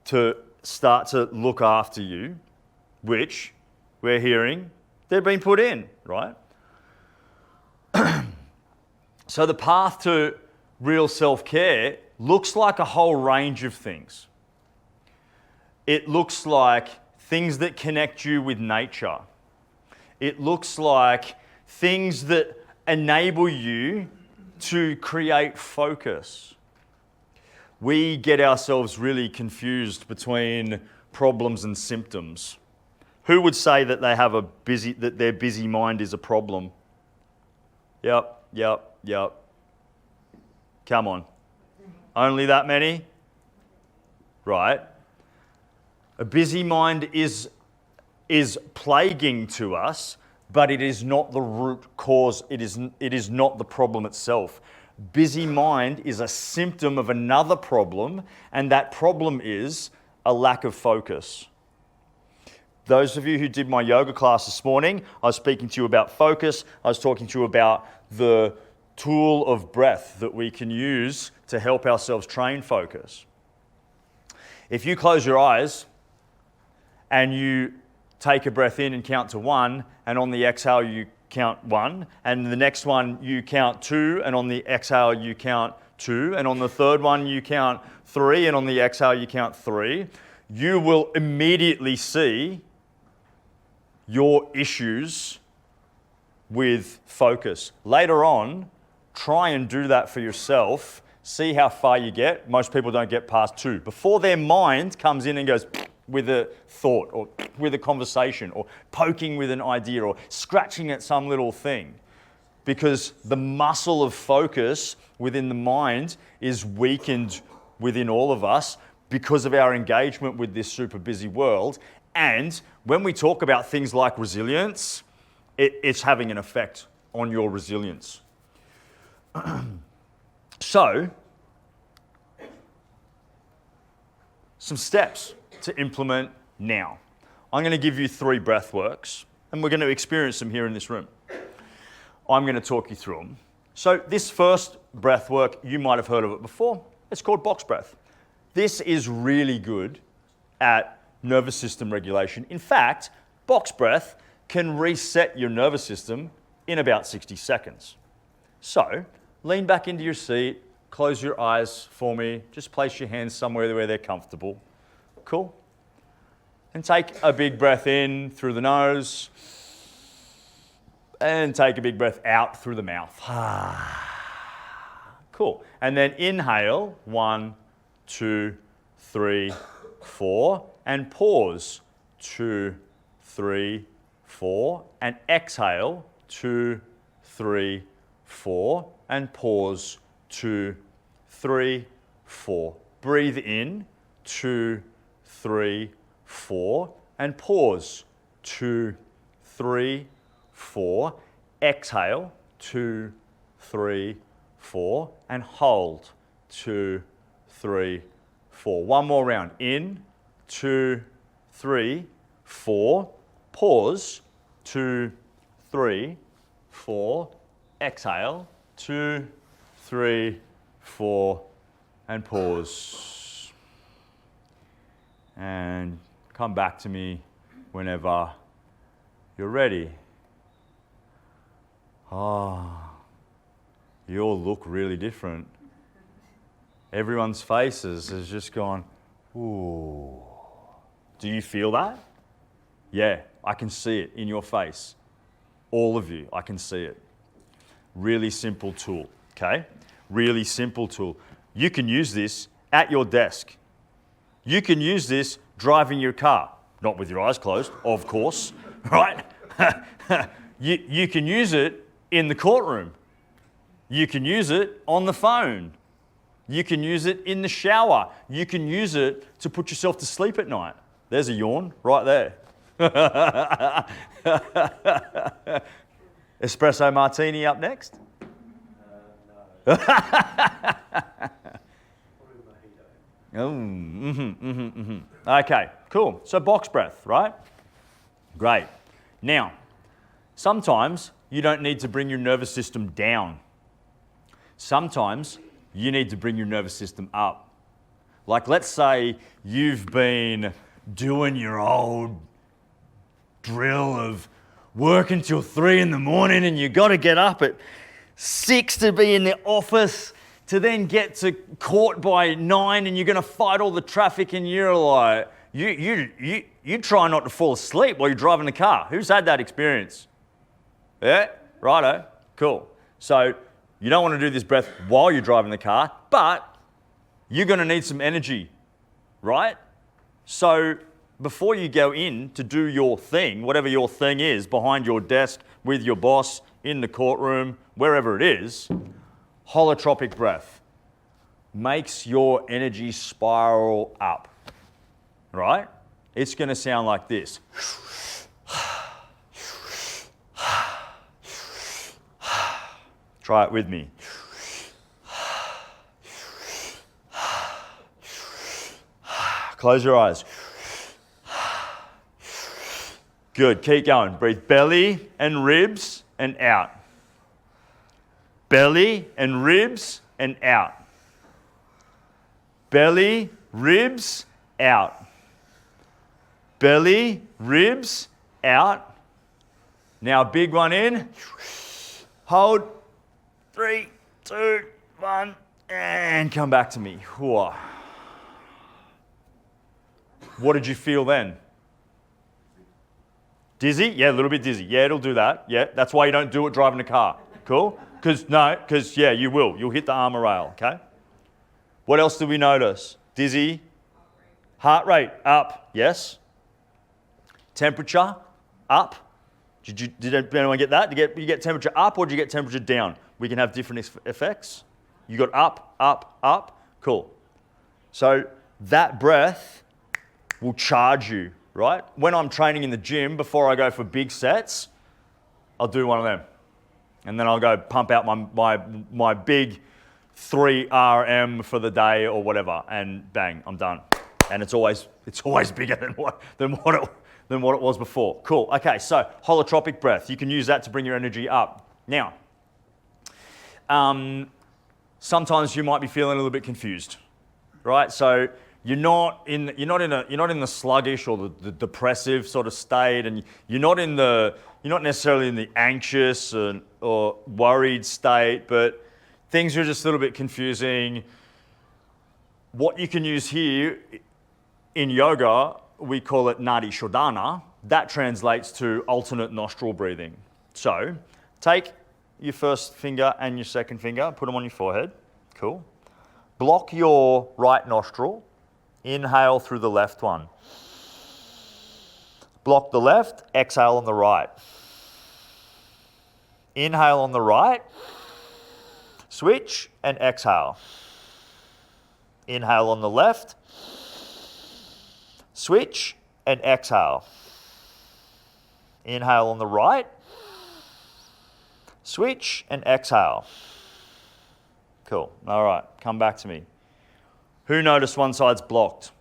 A: to start to look after you, which we're hearing they've been put in, right? So the path to real self-care looks like a whole range of things. It looks like things that connect you with nature. It looks like things that enable you to create focus. We get ourselves really confused between problems and symptoms. Who would say that that their busy mind is a problem? Yep. Come on. Only that many? Right. A busy mind is plaguing to us, but it is not the root cause. It is not the problem itself. Busy mind is a symptom of another problem, and that problem is a lack of focus. Those of you who did my yoga class this morning, I was speaking to you about focus. I was talking to you about the tool of breath that we can use to help ourselves train focus. If you close your eyes and you take a breath in and count to 1, and on the exhale you count 1, and the next one you count 2, and on the exhale you count 2, and on the third one you count 3, and on the exhale you count 3, you will immediately see your issues with focus. Later on, try and do that for yourself. See how far you get. Most people don't get past 2. Before their mind comes in and goes with a thought or with a conversation or poking with an idea or scratching at some little thing. Because the muscle of focus within the mind is weakened within all of us because of our engagement with this super busy world. And when we talk about things like resilience, it's having an effect on your resilience. So, some steps to implement now. I'm going to give you 3 breath works, and we're going to experience them here in this room. I'm going to talk you through them. So this first breath work, you might have heard of it before. It's called box breath. This is really good at nervous system regulation. In fact, box breath can reset your nervous system in about 60 seconds. So, lean back into your seat, close your eyes for me, just place your hands somewhere where they're comfortable. Cool. And take a big breath in through the nose, and take a big breath out through the mouth. Cool. And then inhale, 1, 2, 3, 4, and pause, 2, 3, 4, and exhale, 2, 3, 4, and pause, 2, 3, 4. Breathe in, 2, 3, 4, and pause, 2, 3, 4. Exhale, 2, 3, 4, and hold, 2, 3, 4. One more round. In, 2, 3, 4. Pause, 2, 3, 4. Exhale, 2, 3, 4, and pause. And come back to me whenever you're ready. You all look really different. Everyone's faces has just gone, ooh. Do you feel that? Yeah, I can see it in your face. All of you, I can see it. Really simple tool, okay? Really simple tool. You can use this at your desk. You can use this driving your car. Not with your eyes closed, of course, right? You can use it in the courtroom. You can use it on the phone. You can use it in the shower. You can use it to put yourself to sleep at night. There's a yawn right there. Espresso martini up next. Okay, cool. So box breath, right? Great. Now, sometimes you don't need to bring your nervous system down. Sometimes you need to bring your nervous system up. Like, let's say you've been doing your old drill of work until 3 in the morning and you got to get up at 6 to be in the office to then get to court by 9 and you're going to fight all the traffic and you're like, you try not to fall asleep while you're driving the car. Who's had that experience? Yeah? Righto. Cool. So you don't want to do this breath while you're driving the car, but you're going to need some energy, right? So before you go in to do your thing, whatever your thing is, behind your desk, with your boss, in the courtroom, wherever it is, holotropic breath makes your energy spiral up, right? It's going to sound like this. Try it with me. Close your eyes. Good, keep going. Breathe belly and ribs and out. Belly and ribs and out. Belly, ribs, out. Belly, ribs, out. Now big one in. Hold. 3, 2, 1, and come back to me. Whoa. What did you feel then? Dizzy? Yeah, a little bit dizzy. Yeah, it'll do that. Yeah, that's why you don't do it driving a car. Cool? Because yeah, you will. You'll hit the armor rail, okay? What else did we notice? Dizzy? Heart rate up. Yes. Temperature up. Did anyone get that? Did you get temperature up or did you get temperature down? We can have different effects. You got up, up, up. Cool. So that breath will charge you, right? When I'm training in the gym, before I go for big sets, I'll do one of them. And then I'll go pump out my big 3 RM for the day or whatever, and bang, I'm done. And it's always bigger than what it was before. Cool. Okay, so holotropic breath. You can use that to bring your energy up. Now, sometimes you might be feeling a little bit confused, right? So you're not in the sluggish or the depressive sort of state, and you're not necessarily in the anxious or worried state, but things are just a little bit confusing. What you can use here in yoga, we call it Nadi Shodhana. That translates to alternate nostril breathing. So take your first finger and your second finger, put them on your forehead. Cool. Block your right nostril. Inhale through the left one. Block the left, exhale on the right. Inhale on the right. Switch and exhale. Inhale on the left. Switch and exhale. Inhale on the right. Switch and exhale. Cool. All right, come back to me. Who noticed one side's blocked?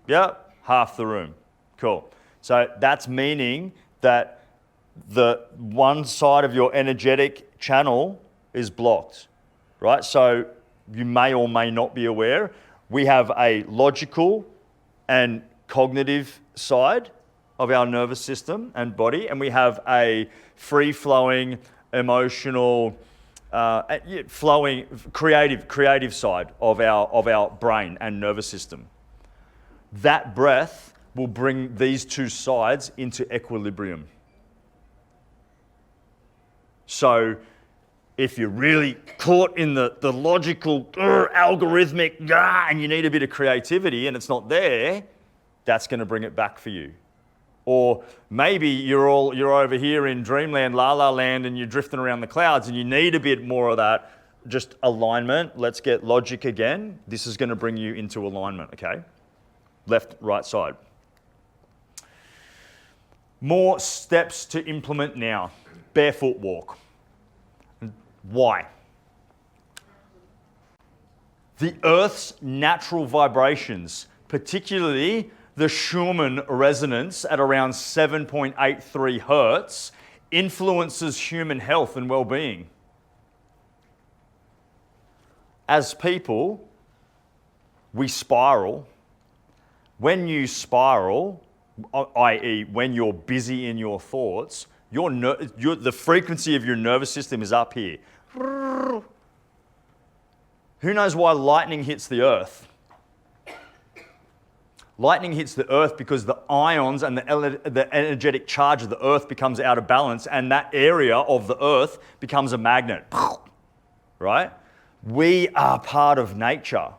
A: Yep, half the room. Cool. So that's meaning that the one side of your energetic channel is blocked, right? So you may or may not be aware, we have a logical and cognitive side of our nervous system and body, and we have a free-flowing, emotional, flowing, creative side of our brain and nervous system. That breath will bring these two sides into equilibrium. So if you're really caught in the logical, algorithmic, and you need a bit of creativity and it's not there, that's going to bring it back for you. Or maybe you're over here in dreamland, la la land, and you're drifting around the clouds and you need a bit more of that just alignment. Let's get logic again. This is going to bring you into alignment, okay? Left, right side. More steps to implement now. Barefoot walk. Why? The Earth's natural vibrations, particularly the Schumann resonance at around 7.83 hertz, influences human health and well-being. As people, we spiral. When you spiral, i.e. when you're busy in your thoughts, the frequency of your nervous system is up here. Who knows why lightning hits the earth? Lightning hits the earth because the ions and the energetic charge of the earth becomes out of balance, and that area of the earth becomes a magnet. Right? We are part of nature.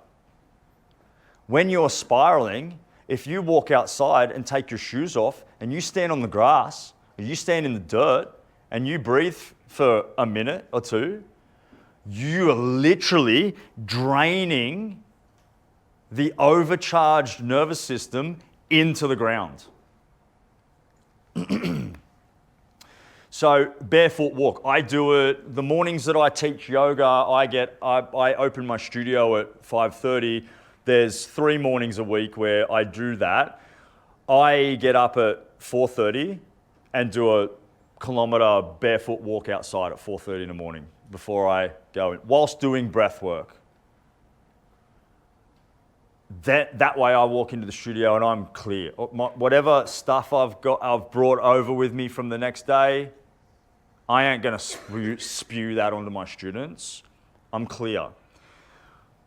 A: When you're spiraling, if you walk outside and take your shoes off and you stand on the grass, or you stand in the dirt and you breathe for a minute or two, you are literally draining the overcharged nervous system into the ground. So barefoot walk, I do it. The mornings that I teach yoga, I open my studio at 5:30. There's 3 mornings a week where I do that. I get up at 4:30 and do a kilometre barefoot walk outside at 4:30 in the morning before I go in, whilst doing breath work. That way I walk into the studio and I'm clear. Whatever stuff I've brought over with me from the next day, I ain't going to spew that onto my students. I'm clear.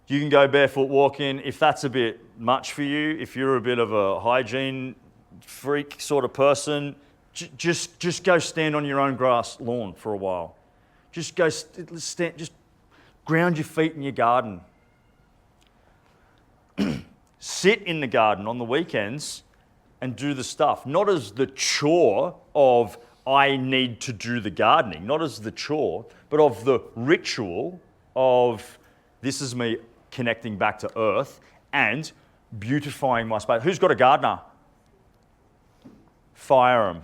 A: You can go barefoot walking if that's a bit much for you. If you're a bit of a hygiene freak sort of person, just go stand on your own grass lawn for a while. Just go stand, just ground your feet in your garden. Sit in the garden on the weekends and do the stuff, not as the chore of I need to do the gardening, not as the chore, but of the ritual of this is me connecting back to earth and beautifying my space. Who's got a gardener? Fire him.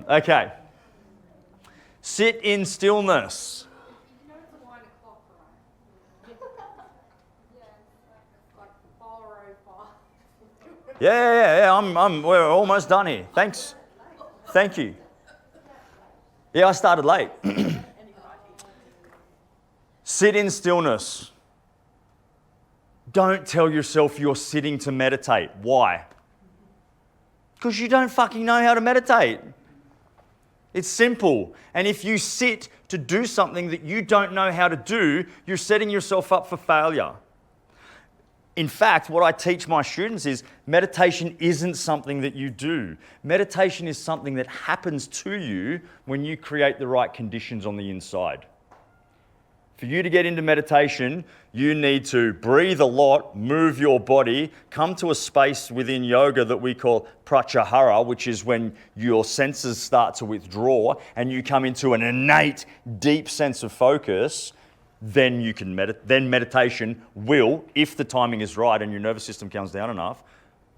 A: Okay. Sit in stillness.
B: You know it's 1 o'clock, right? Like 4:05.
A: Yeah. We're almost done here. Thanks. Thank you. Yeah, I started late. Sit in stillness. Don't tell yourself you're sitting to meditate. Why? Because you don't fucking know how to meditate. It's simple. And if you sit to do something that you don't know how to do, you're setting yourself up for failure. In fact, what I teach my students is meditation isn't something that you do. Meditation is something that happens to you when you create the right conditions on the inside. For you to get into meditation, you need to breathe a lot, move your body, come to a space within yoga that we call pratyahara, which is when your senses start to withdraw and you come into an innate, deep sense of focus. Then you can then meditation will, if the timing is right and your nervous system comes down enough,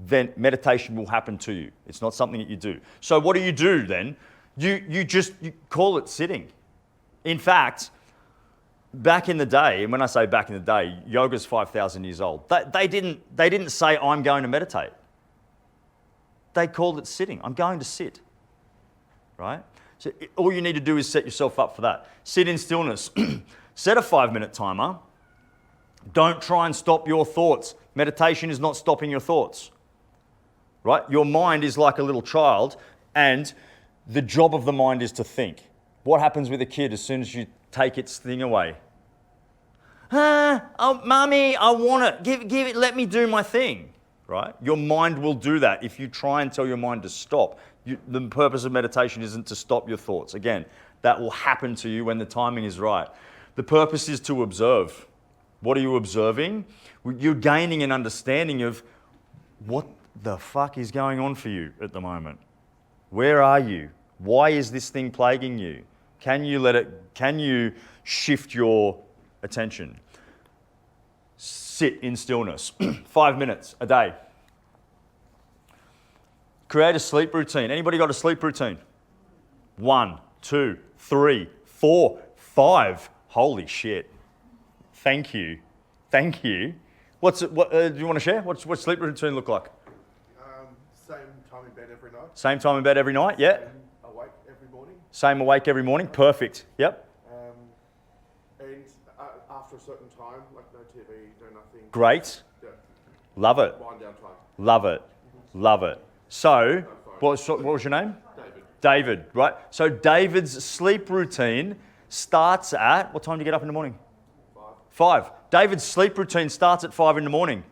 A: then meditation will happen to you. It's not something that you do. So what do you do then? You call it sitting. In fact, back in the day, and when I say back in the day, yoga's 5,000 years old. They didn't say, I'm going to meditate. They called it sitting. I'm going to sit, right? So all you need to do is set yourself up for that. Sit in stillness. Set a 5-minute timer. Don't try and stop your thoughts. Meditation is not stopping your thoughts, right? Your mind is like a little child, and the job of the mind is to think. What happens with a kid as soon as you take its thing away? Oh, mommy, I want it. Give it. Let me do my thing, right? Your mind will do that if you try and tell your mind to stop. The purpose of meditation isn't to stop your thoughts. Again, that will happen to you when the timing is right. The purpose is to observe. What are you observing? You're gaining an understanding of what the fuck is going on for you at the moment. Where are you? Why is this thing plaguing you? Can you shift your attention? Sit in stillness. 5 minutes a day. Create a sleep routine. Anybody got a sleep routine? 1, 2, 3, 4, 5. Holy shit. Thank you. Thank you. What do you want to share? What's sleep routine look like?
F: Same time in bed every night.
A: Same time in bed every night, yeah.
F: Same awake every morning.
A: Same awake every morning, perfect. Yep.
F: And after a certain time, like no TV, no nothing.
A: Great.
F: Yeah,
A: Love it.
F: wind down time.
A: Love it. Love it. So, what was your name?
F: David.
A: David, right? So David's sleep routine starts at, what time do you get up in the morning? 5. David's sleep routine starts at 5 in the morning.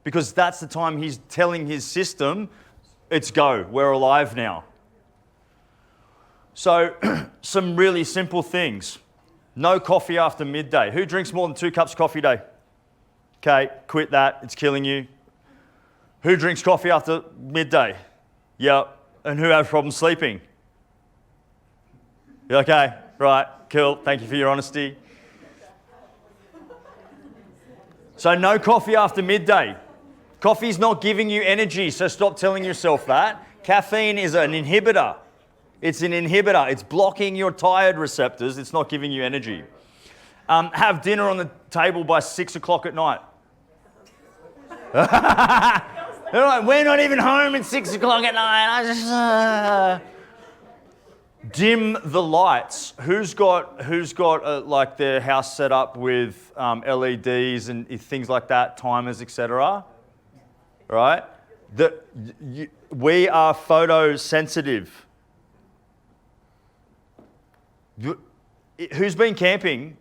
A: Because that's the time he's telling his system, it's go, we're alive now. So, some really simple things. No coffee after midday. Who drinks more than 2 cups of coffee a day? Okay, quit that, it's killing you. Who drinks coffee after midday? Yep. And who has problems sleeping? Okay, right, cool, thank you for your honesty. So no coffee after midday. Coffee's not giving you energy, so stop telling yourself that. Caffeine is an inhibitor. It's an inhibitor. It's blocking your tired receptors. It's not giving you energy. Have dinner on the table by 6 o'clock at night. They're like, we're not even home at 6 o'clock at night. I just dim the lights. Who's got like their house set up with LEDs and things like that, timers, etc. Right? We are photosensitive. Who's been camping?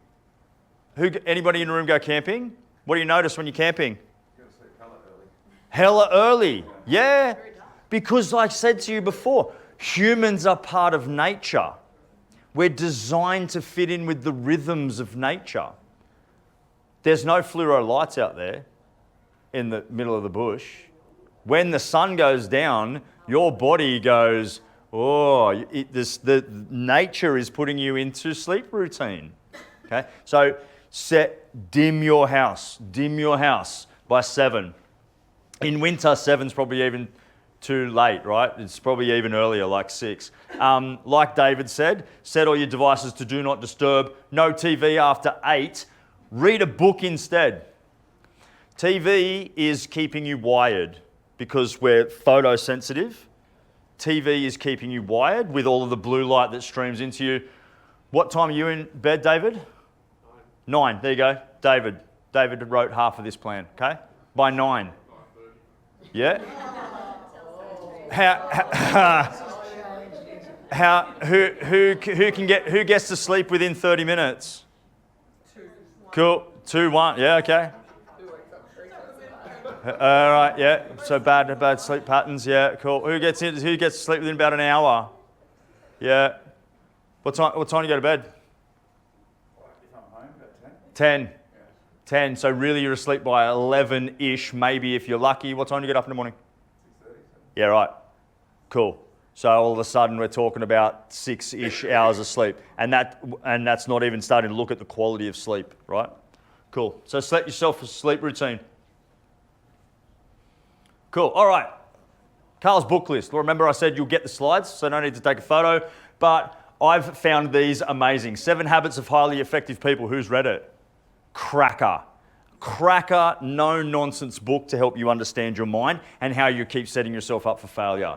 A: Anybody in the room go camping? What do you notice when you're camping? Hella early. Yeah. Because like I said to you before, humans are part of nature. We're designed to fit in with the rhythms of nature. There's no fluoro lights out there in the middle of the bush. When the sun goes down, your body goes, the nature is putting you into sleep routine. Okay? So dim your house by 7. In winter, 7's probably even too late, right? It's probably even earlier, like 6. Like David said, set all your devices to do not disturb. No TV after 8. Read a book instead. TV is keeping you wired because we're photosensitive. TV is keeping you wired with all of the blue light that streams into you. What time are you in bed, David? 9. There you go. David wrote half of this plan, okay? By 9. Yeah? Who gets to sleep within 30 minutes?
E: 2.
A: Cool. 2, 1. Yeah, okay. All right, yeah. So bad sleep patterns. Yeah, cool. Who gets to sleep within about an hour? Yeah. What time do you go to bed?
F: If I'm home, about
A: 10.
F: Yeah.
A: 10. So really you're asleep by 11-ish, maybe if you're lucky. What time do you get up in the morning?
F: 6:30.
A: Yeah, right. Cool. So all of a sudden we're talking about 6-ish hours of sleep. And that's not even starting to look at the quality of sleep, right? Cool. So set yourself a sleep routine. Cool. All right. Carl's book list. Remember I said you'll get the slides, so no need to take a photo. But I've found these amazing. 7 Habits of Highly Effective People. Who's read it? Cracker, no-nonsense book to help you understand your mind and how you keep setting yourself up for failure.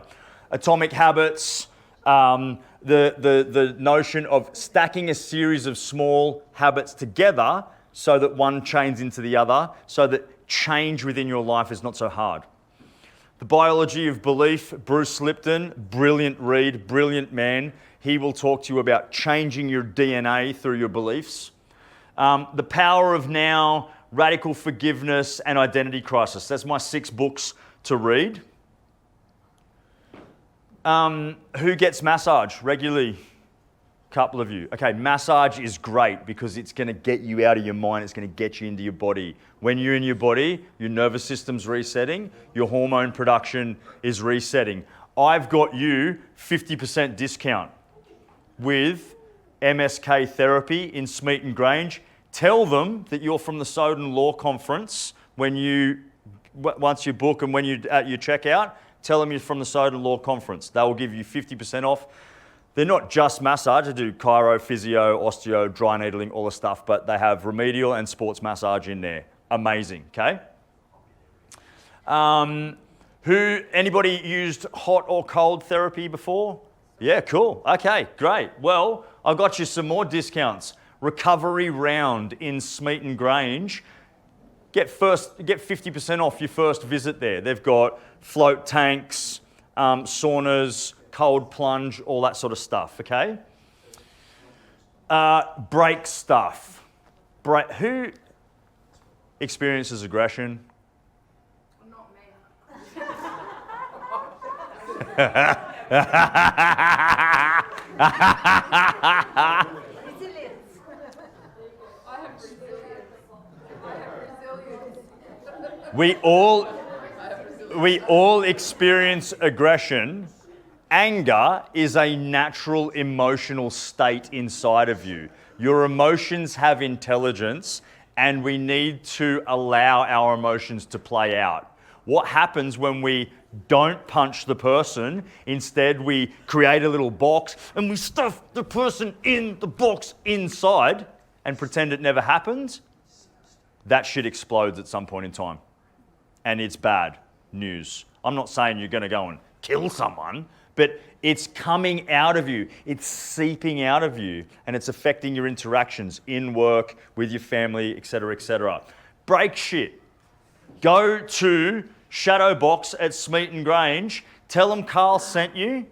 A: Atomic Habits, the notion of stacking a series of small habits together so that one chains into the other, so that change within your life is not so hard. The Biology of Belief, Bruce Lipton, brilliant read, brilliant man. He will talk to you about changing your DNA through your beliefs. The Power of Now, Radical Forgiveness, and Identity Crisis. That's my 6 books to read. Who gets massage regularly? Couple of you. Okay, massage is great because it's going to get you out of your mind. It's going to get you into your body. When you're in your body, your nervous system's resetting, your hormone production is resetting. I've got you 50% discount with MSK therapy in Smeaton Grange. Tell them that you're from the Soden Law Conference once you book and when you're at your checkout. Tell them you're from the Soden Law Conference. They will give you 50% off. They're not just massage. They do chiro, physio, osteo, dry needling, all the stuff, but they have remedial and sports massage in there. Amazing, okay? Anybody used hot or cold therapy before? Yeah, cool. Okay, great. Well, I've got you some more discounts. Recovery Round in Smeaton Grange. Get 50% off your first visit there. They've got float tanks, saunas, cold plunge, all that sort of stuff, okay? Break stuff. Who experiences aggression?
E: Not me.
D: Resilience.
E: I have resilience. I have resilience.
A: We all experience aggression. Anger is a natural emotional state inside of you. Your emotions have intelligence, and we need to allow our emotions to play out. What happens when we don't punch the person? Instead, we create a little box and we stuff the person in the box inside and pretend it never happened. That shit explodes at some point in time. And it's bad news. I'm not saying you're going to go and kill someone, but it's coming out of you. It's seeping out of you, and it's affecting your interactions in work, with your family, etc., etc. Break shit. Go to Shadowbox at Smeaton Grange. Tell them Carl sent you,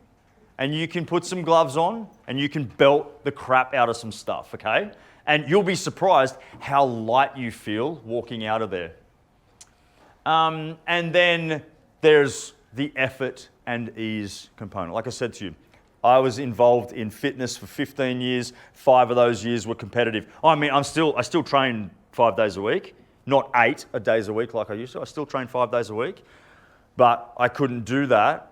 A: and you can put some gloves on, and you can belt the crap out of some stuff, okay? And you'll be surprised how light you feel walking out of there. And then there's the effort and ease component. Like I said to you, I was involved in fitness for 15 years. 5 of those years were competitive. I mean, I still train 5 days a week, not 8 days a week like I used to. I still train 5 days a week, but I couldn't do that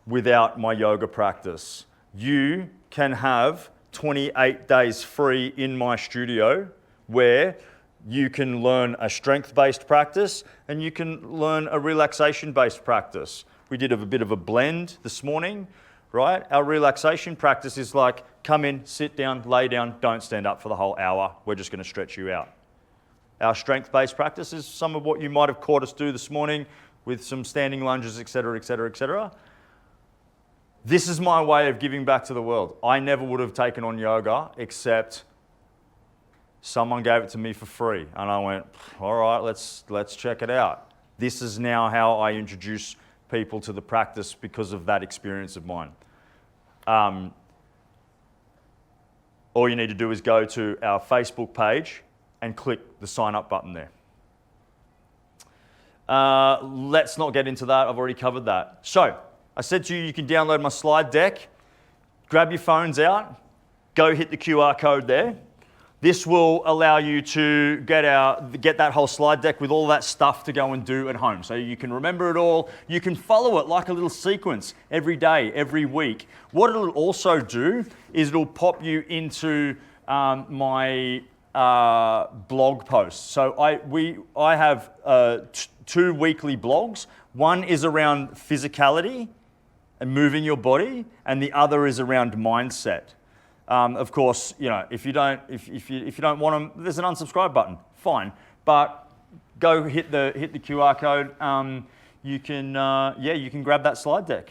A: without my yoga practice. You can have 28 days free in my studio where you can learn a strength-based practice and you can learn a relaxation-based practice. We did a bit of a blend this morning, right? Our relaxation practice is like, come in, sit down, lay down, don't stand up for the whole hour. We're just going to stretch you out. Our strength-based practice is some of what you might have caught us do this morning with some standing lunges, etc., etc., etc. This is my way of giving back to the world. I never would have taken on yoga except someone gave it to me for free. And I went, all right, let's check it out. This is now how I introduce people to the practice because of that experience of mine. All you need to do is go to our Facebook page and click the sign up button there. Let's not get into that. I've already covered that. So I said to you, you can download my slide deck. Grab your phones out. Go hit the QR code there. This will allow you to get that whole slide deck with all that stuff to go and do at home. So you can remember it all. You can follow it like a little sequence every day, every week. What it'll also do is it'll pop you into my blog posts. So I have 2 weekly blogs. One is around physicality and moving your body, and the other is around mindset. Of course, you know, if you don't want them, there's an unsubscribe button. Fine, but go hit the QR code. You can grab that slide deck.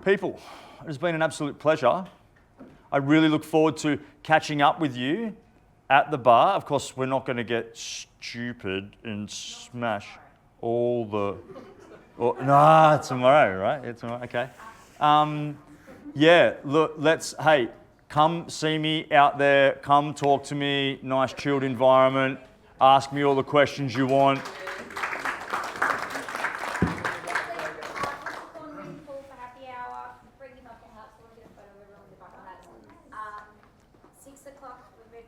A: People, it has been an absolute pleasure. I really look forward to catching up with you at the bar. Of course, we're not going to get stupid and smash all the. Nah, tomorrow, right? It's tomorrow. Okay. Yeah, look, hey, come see me out there. Come talk to me. Nice, chilled environment. Ask me all the questions you want.
D: On really cool for happy hour. Bring him up to house. We'll get a photo of everyone with the bucket hats.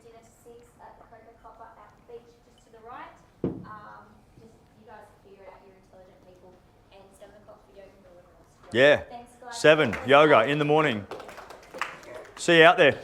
D: dinner to 6 at the Coca Copper at the beach just to the right. Just you guys figure it out, you're intelligent people. And 7 o'clock for yoga and all the rest.
A: Yeah.
D: Thanks, guys.
A: 7, yoga in the morning. See you out there.